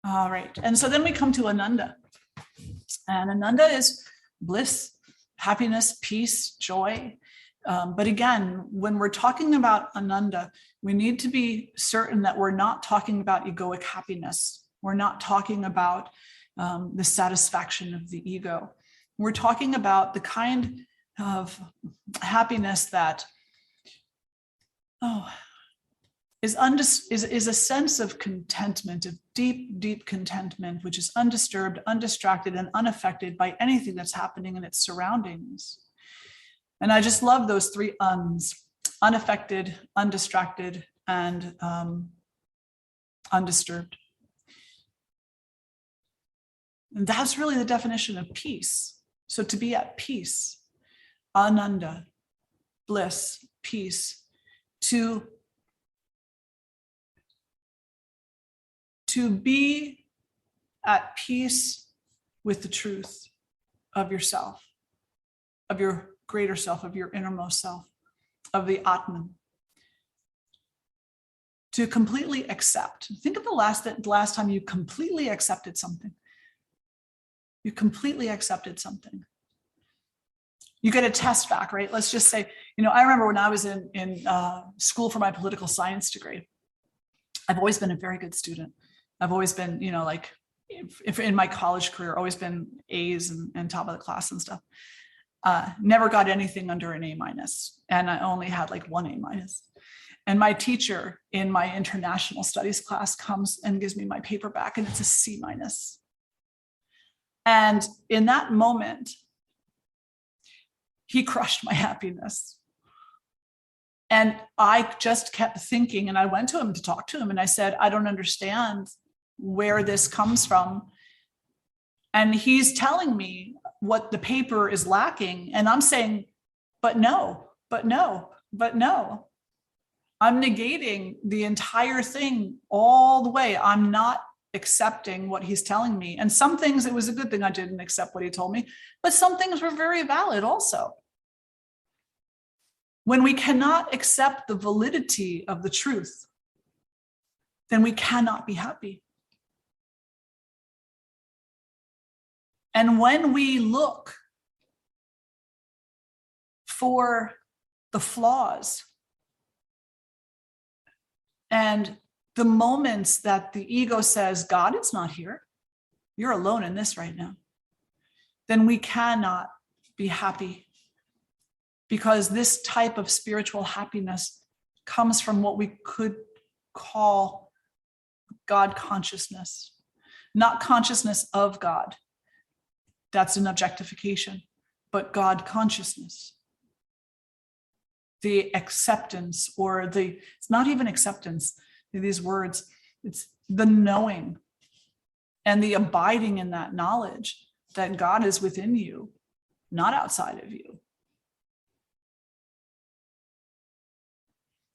All right. And so then we come to Ananda. And Ananda is bliss, happiness, peace, joy. But again, when we're talking about Ananda, we need to be certain that we're not talking about egoic happiness. We're not talking about the satisfaction of the ego. We're talking about the kind of happiness that is a sense of contentment, of deep contentment, which is undisturbed, undistracted, and unaffected by anything that's happening in its surroundings. And I just love those three uns: unaffected, undistracted, and undisturbed. And that's really the definition of peace. So to be at peace, Ananda, bliss, peace, to be at peace with the truth of yourself, of your greater self, of your innermost self, of the Atman. To completely accept. Think of the last time you completely accepted something. You completely accepted something. You get a test back, right? Let's just say, I remember when I was in school for my political science degree, I've always been a very good student. I've always been, like if in my college career, always been A's and top of the class and stuff. Never got anything under an A-, and I only had like 1 A-. And my teacher in my international studies class comes and gives me my paper back, and it's a C-. And in that moment, he crushed my happiness. And I just kept thinking, and I went to him to talk to him, and I said, I don't understand where this comes from. And he's telling me what the paper is lacking. And I'm saying, but no. I'm negating the entire thing all the way. I'm not accepting what he's telling me. And some things, it was a good thing I didn't accept what he told me, but some things were very valid also. When we cannot accept the validity of the truth, then we cannot be happy. And when we look for the flaws and the moments that the ego says, God, it's not here, you're alone in this right now, then we cannot be happy, because this type of spiritual happiness comes from what we could call God consciousness, not consciousness of God. That's an objectification, but God consciousness. The acceptance, or it's not even acceptance, these words, it's the knowing and the abiding in that knowledge that God is within you, not outside of you.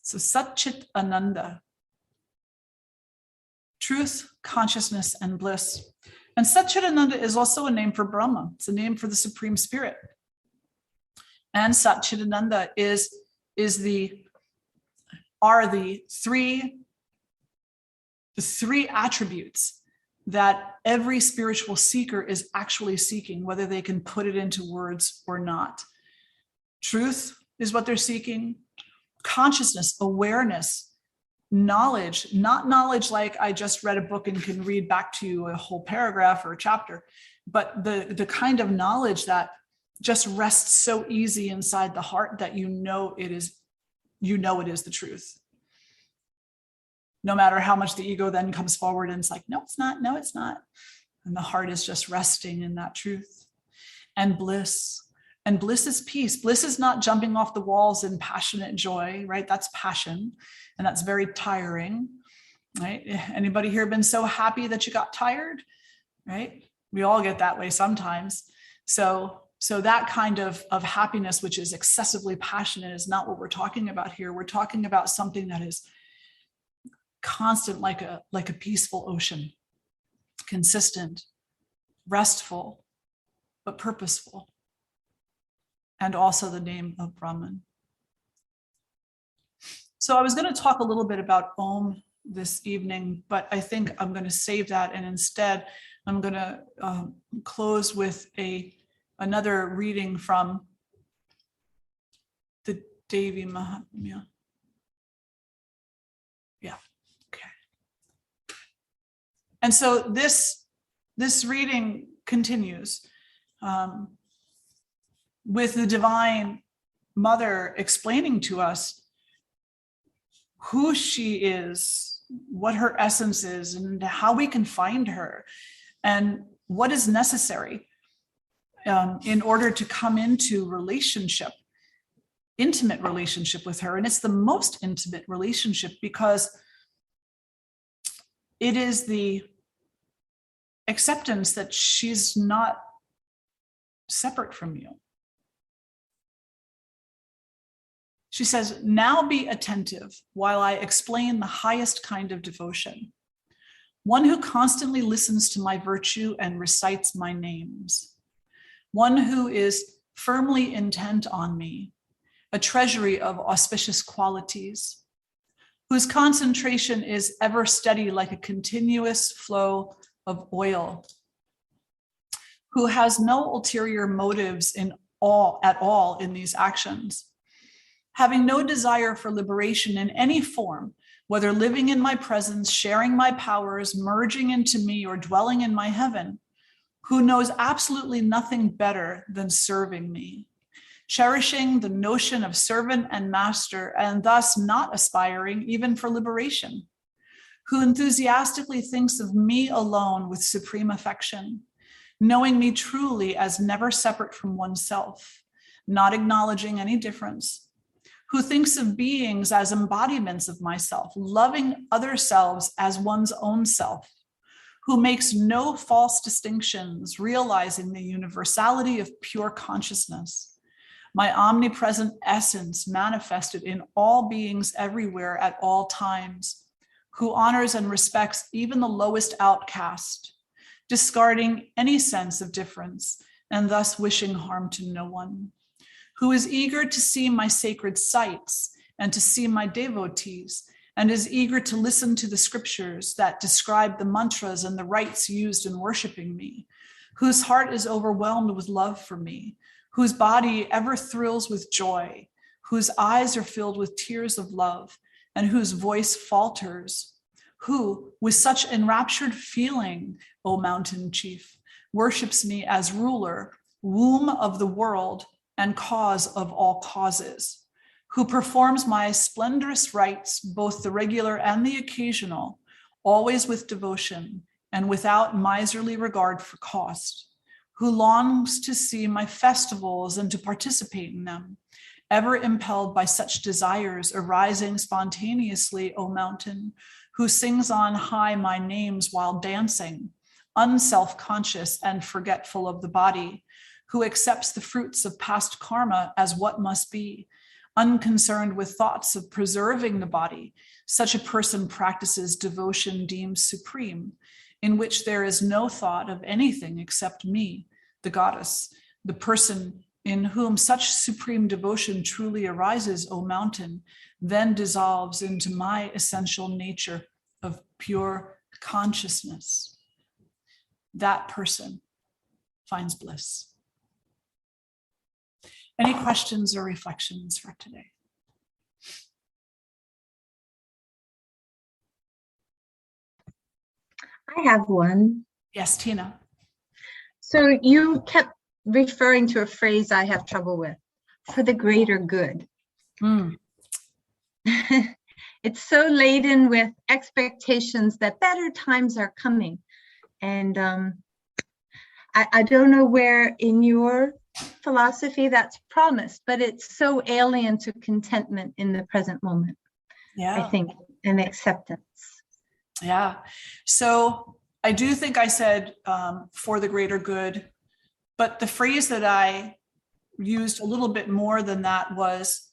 So Satchit Ananda, truth, consciousness, and bliss. And Satchidananda is also a name for Brahma. It's a name for the Supreme Spirit. And Satchidananda are the three attributes that every spiritual seeker is actually seeking, whether they can put it into words or not. Truth is what they're seeking. Consciousness, awareness, knowledge, not knowledge like I just read a book and can read back to you a whole paragraph or a chapter, but the kind of knowledge that just rests so easy inside the heart that it is the truth. No matter how much the ego then comes forward and it's like, no, it's not. And the heart is just resting in that truth. And bliss. And bliss is peace. Bliss is not jumping off the walls in passionate joy, right? That's passion. And that's very tiring, right? Anybody here been so happy that you got tired, right? We all get that way sometimes. So that kind of happiness, which is excessively passionate, is not what we're talking about here. We're talking about something that is constant, like a peaceful ocean, consistent, restful, but purposeful. And also the name of Brahman. So I was going to talk a little bit about Om this evening, but I think I'm going to save that. And instead, I'm going to close with another reading from the Devi Mahatmya. Yeah, okay. And so this reading continues with the Divine Mother explaining to us who she is, what her essence is, and how we can find her, and what is necessary in order to come into intimate relationship with her. And it's the most intimate relationship because it is the acceptance that she's not separate from you. She says, now be attentive while I explain the highest kind of devotion. One who constantly listens to my virtue and recites my names. One who is firmly intent on me, a treasury of auspicious qualities, whose concentration is ever steady like a continuous flow of oil, who has no ulterior motives in at all in these actions. Having no desire for liberation in any form, whether living in my presence, sharing my powers, merging into me, or dwelling in my heaven, who knows absolutely nothing better than serving me, cherishing the notion of servant and master, and thus not aspiring even for liberation, who enthusiastically thinks of me alone with supreme affection, knowing me truly as never separate from oneself, not acknowledging any difference, who thinks of beings as embodiments of myself, loving other selves as one's own self, who makes no false distinctions, realizing the universality of pure consciousness, my omnipresent essence manifested in all beings everywhere at all times, who honors and respects even the lowest outcast, discarding any sense of difference and thus wishing harm to no one, who is eager to see my sacred sites and to see my devotees, and is eager to listen to the scriptures that describe the mantras and the rites used in worshiping me, whose heart is overwhelmed with love for me, whose body ever thrills with joy, whose eyes are filled with tears of love, and whose voice falters, who, with such enraptured feeling, O mountain chief, worships me as ruler, womb of the world, and cause of all causes, who performs my splendorous rites, both the regular and the occasional, always with devotion and without miserly regard for cost, who longs to see my festivals and to participate in them, ever impelled by such desires arising spontaneously, O mountain, who sings on high my names while dancing, unself-conscious and forgetful of the body, who accepts the fruits of past karma as what must be, unconcerned with thoughts of preserving the body. Such a person practices devotion deemed supreme, in which there is no thought of anything except me, the goddess, the person in whom such supreme devotion truly arises, O mountain, then dissolves into my essential nature of pure consciousness. That person finds bliss. Any questions or reflections for today? I have one. Yes, Tina. So you kept referring to a phrase I have trouble with, for the greater good. It's so laden with expectations that better times are coming. And I don't know where in your philosophy that's promised, but it's so alien to contentment in the present moment. Yeah. I think, and acceptance. Yeah. So I do think I said for the greater good, but the phrase that I used a little bit more than that was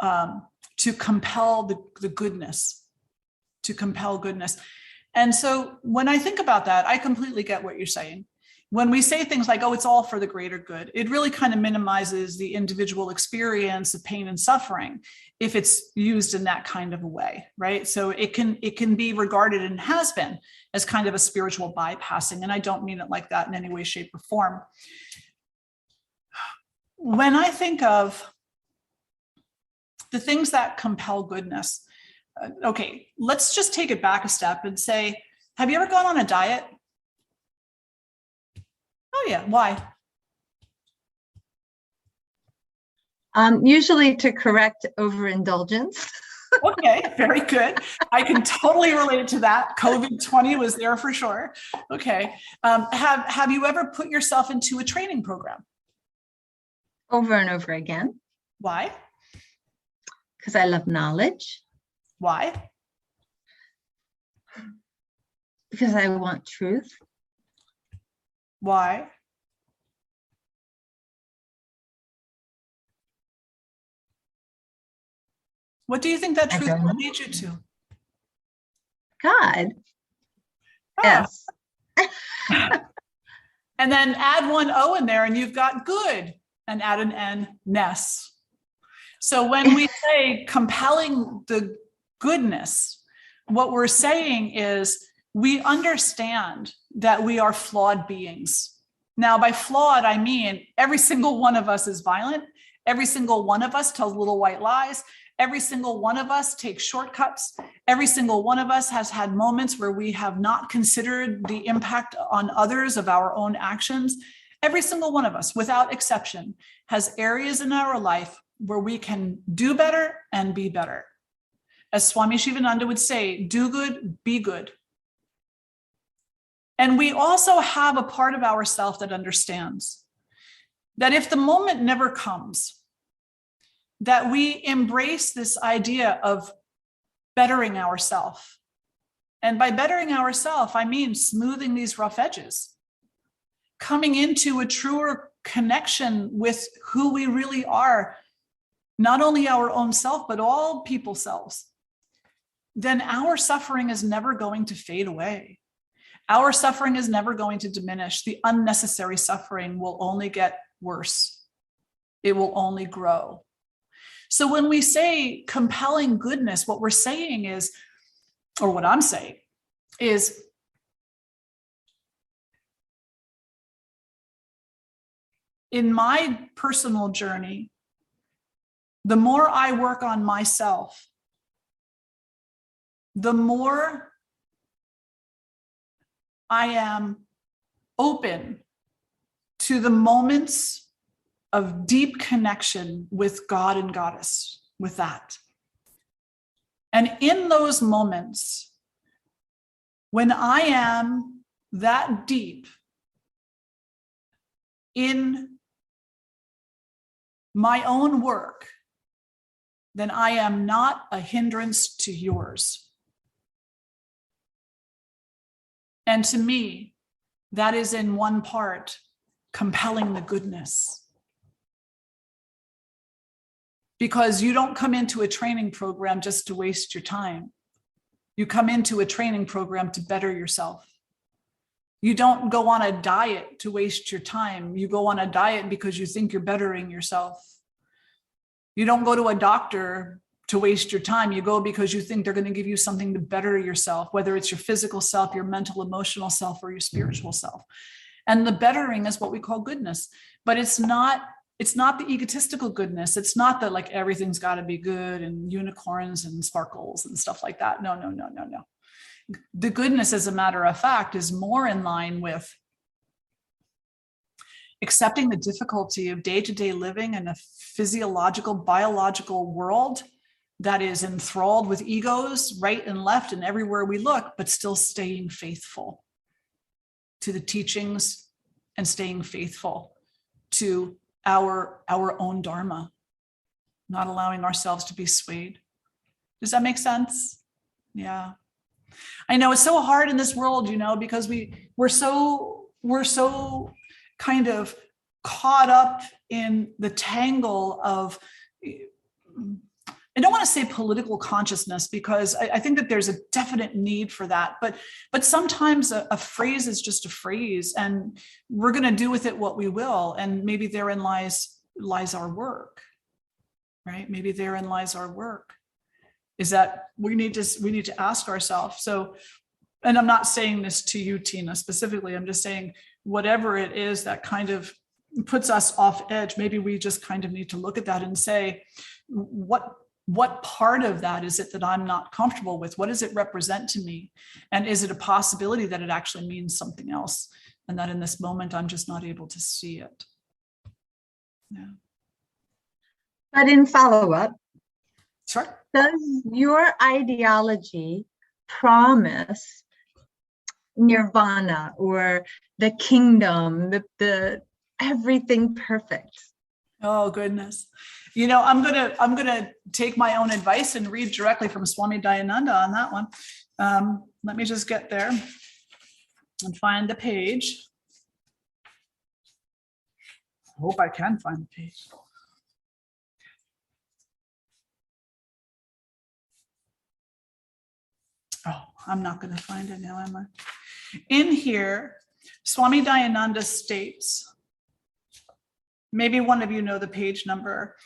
to compel the goodness, to compel goodness. And so when I think about that, I completely get what you're saying. When we say things like, oh, it's all for the greater good, it really kind of minimizes the individual experience of pain and suffering if it's used in that kind of a way, right? So it can be regarded, and has been, as kind of a spiritual bypassing. And I don't mean it like that in any way, shape, or form. When I think of the things that compel goodness, okay, let's just take it back a step and say, have you ever gone on a diet? Oh yeah, why? Usually to correct overindulgence. Okay, very good. I can totally relate to that. COVID-20 was there for sure. Okay. Have you ever put yourself into a training program? Over and over again. Why? Because I love knowledge. Why? Because I want truth. Why? What do you think that truth will lead you to? God. Oh. Yes. And then add one O in there and you've got good, and add an N, ness. So when we say compelling the goodness, what we're saying is we understand that we are flawed beings. Now, by flawed, I mean every single one of us is violent. Every single one of us tells little white lies. Every single one of us takes shortcuts. Every single one of us has had moments where we have not considered the impact on others of our own actions. Every single one of us, without exception, has areas in our life where we can do better and be better. As Swami Shivananda would say, do good, be good. And we also have a part of ourself that understands that if the moment never comes, that we embrace this idea of bettering ourselves. And by bettering ourselves, I mean smoothing these rough edges, coming into a truer connection with who we really are, not only our own self, but all people's selves. Then our suffering is never going to fade away. Our suffering is never going to diminish. The unnecessary suffering will only get worse. It will only grow. So when we say compelling goodness, what we're saying is, or what I'm saying is, in my personal journey, the more I work on myself, the more I am open to the moments of deep connection with God and Goddess, with that. And in those moments, when I am that deep in my own work, then I am not a hindrance to yours. And to me, that is in one part compelling the goodness. Because you don't come into a training program just to waste your time. You come into a training program to better yourself. You don't go on a diet to waste your time. You go on a diet because you think you're bettering yourself. You don't go to a doctor to waste your time. You go because you think they're going to give you something to better yourself, whether it's your physical self, your mental, emotional self, or your spiritual self. And the bettering is what we call goodness. But it's not the egotistical goodness. It's not that like everything's got to be good and unicorns and sparkles and stuff like that. No. The goodness, as a matter of fact, is more in line with accepting the difficulty of day-to-day living in a physiological, biological world that is enthralled with egos right and left and everywhere we look, but still staying faithful to the teachings and staying faithful to our own dharma, not allowing ourselves to be swayed. Does that make sense? Yeah. I know it's so hard in this world, because we're so kind of caught up in the tangle of, I don't want to say political consciousness, because I think that there's a definite need for that. But sometimes a phrase is just a phrase, and we're going to do with it what we will. And maybe therein lies our work, right? Maybe therein lies our work. Is that we need to ask ourselves. So, and I'm not saying this to you, Tina, specifically. I'm just saying whatever it is that kind of puts us off edge, maybe we just kind of need to look at that and say, what part of that is it that I'm not comfortable with? What does it represent to me? And is it a possibility that it actually means something else? And that in this moment, I'm just not able to see it. Yeah. But in follow-up, Sure. does your ideology promise nirvana or the kingdom, the everything perfect? Oh goodness. I'm gonna take my own advice and read directly from Swami Dayananda on that one. Let me just get there and find the page. I hope I can find the page. Oh, I'm not going to find it now, am I? In here, Swami Dayananda states, maybe one of you know the page number.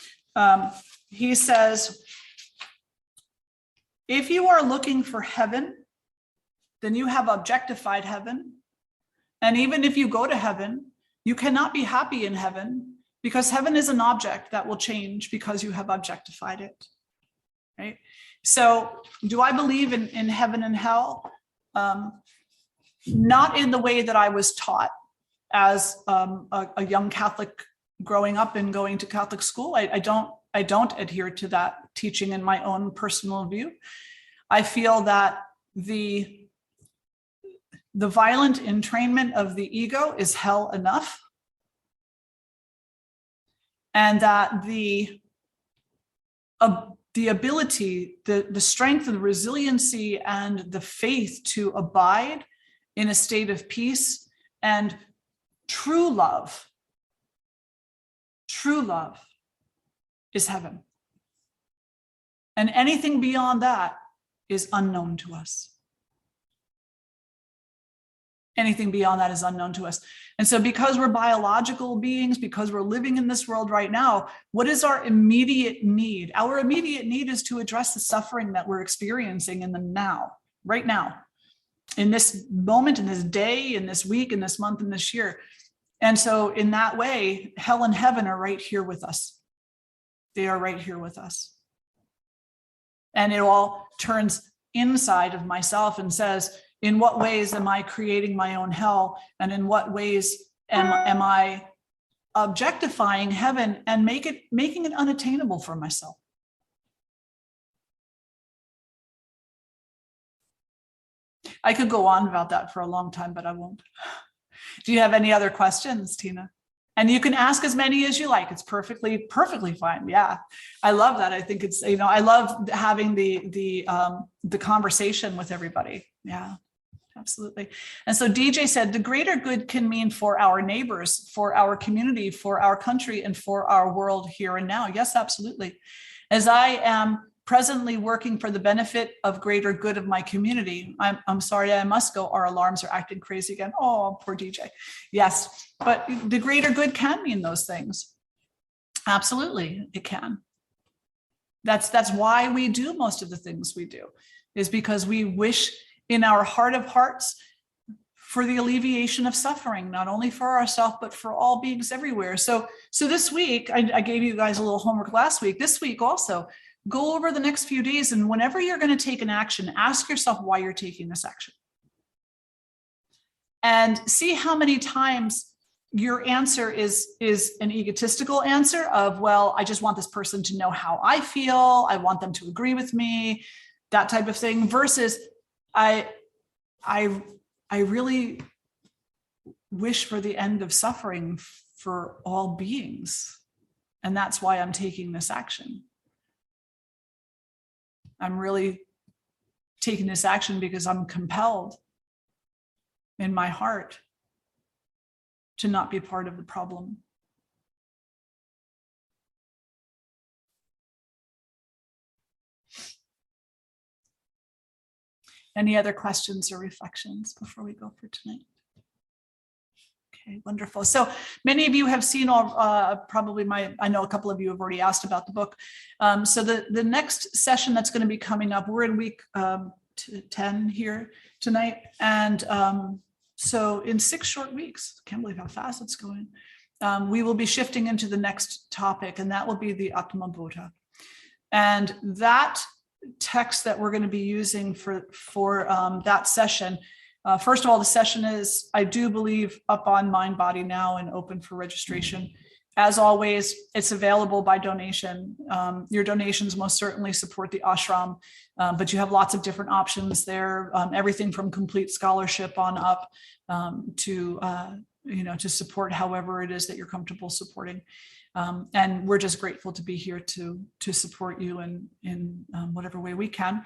He says, if you are looking for heaven, then you have objectified heaven. And even if you go to heaven, You cannot be happy in heaven because heaven is an object that will change because you have objectified it, right? So do I believe in heaven and hell? Not in the way that I was taught as a young Catholic growing up and going to Catholic school. I don't adhere to that teaching in my own personal view. I feel that the violent entrainment of the ego is hell enough. And that the ability, the strength and the resiliency and the faith to abide in a state of peace and true love is heaven. And anything beyond that is unknown to us. Anything beyond that is unknown to us. And so because we're biological beings, because we're living in this world right now, what is our immediate need? Our immediate need is to address the suffering that we're experiencing in the now, right now, in this moment, in this day, in this week, in this month, in this year. And so in that way, hell and heaven are right here with us. They are right here with us. And it all turns inside of myself and says, in what ways am I creating my own hell? And in what ways am I objectifying heaven and making it unattainable for myself? I could go on about that for a long time, but I won't. Do you have any other questions, Tina? And you can ask as many as you like. It's perfectly fine. Yeah, I love that. I think it's, I love having the conversation with everybody. Yeah. Absolutely. And so DJ said, the greater good can mean for our neighbors, for our community, for our country, and for our world here and now. Yes, absolutely. As I am presently working for the benefit of greater good of my community, I'm sorry, I must go. Our alarms are acting crazy again. Oh, poor DJ. Yes, but the greater good can mean those things. Absolutely, it can. That's why we do most of the things we do, is because we wish in our heart of hearts for the alleviation of suffering, not only for ourselves, but for all beings everywhere. So this week, I gave you guys a little homework last week. This week also, go over the next few days, and whenever you're going to take an action, ask yourself why you're taking this action. And see how many times your answer is an egotistical answer of, well, I just want this person to know how I feel. I want them to agree with me, that type of thing, versus I really wish for the end of suffering for all beings. And that's why I'm taking this action. I'm really taking this action because I'm compelled in my heart to not be part of the problem. Any other questions or reflections before we go for tonight? Okay, wonderful. So many of you have seen probably I know a couple of you have already asked about the book. So the next session that's going to be coming up, we're in week 10 here tonight. And so in 6 short weeks, can't believe how fast it's going, we will be shifting into the next topic, and that will be the Tattvabodhah. And that text that we're going to be using for that session. First of all, the session is, I do believe, up on Mind Body now and open for registration. As always, it's available by donation. Your donations most certainly support the ashram, but you have lots of different options there. Everything from complete scholarship on up to support however it is that you're comfortable supporting. And we're just grateful to be here to support you in whatever way we can.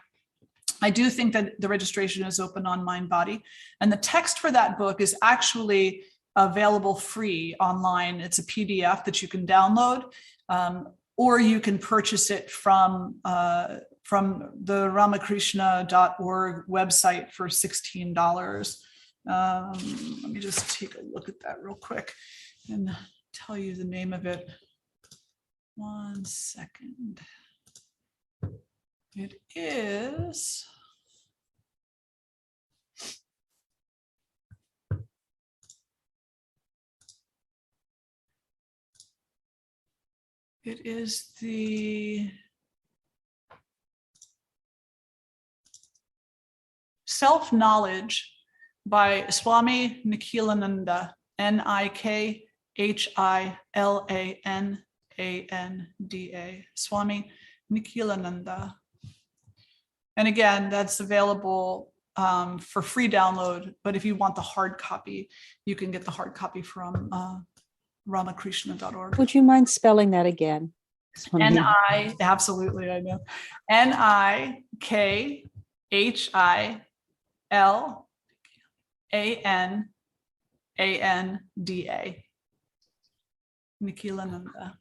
I do think that the registration is open on Mind Body, and the text for that book is actually available free online. It's a PDF that you can download, or you can purchase it from the ramakrishna.org website for $16. Let me just take a look at that real quick and tell you the name of it. 1 second. It is It is the Self-Knowledge by Swami Nikhilananda, Nikhilananda, Swami Nikhilananda. And again, that's available for free download, but if you want the hard copy, you can get the hard copy from ramakrishna.org. Would you mind spelling that again? Absolutely, I know. Nikhilananda. Nikhilananda.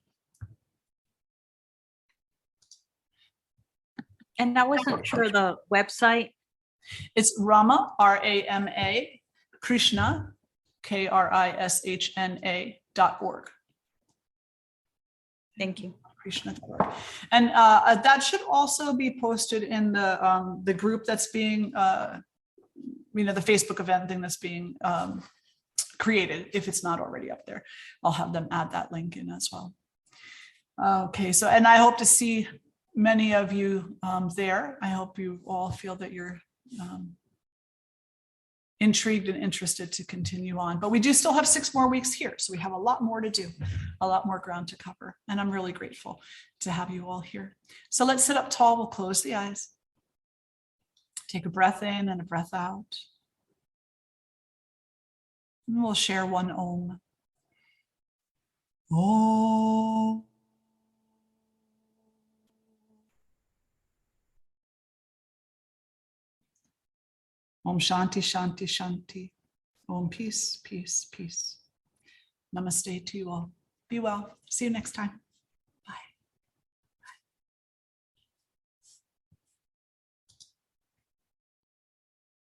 And I wasn't sure the website. It's Rama, R-A-M-A, Krishna, KRISHNA.org. Thank you. Krishna.org. And that should also be posted in the group that's being, the Facebook event thing that's being created, if it's not already up there. I'll have them add that link in as well. Okay, so, and I hope to see many of you there. I hope you all feel that you're intrigued and interested to continue on, but we do still have 6 more weeks here. So we have a lot more to do, a lot more ground to cover. And I'm really grateful to have you all here. So let's sit up tall. We'll close the eyes. Take a breath in and a breath out. And we'll share one Om. Om. Om Shanti, Shanti, Shanti. Om peace, peace, peace. Namaste to you all. Be well. See you next time.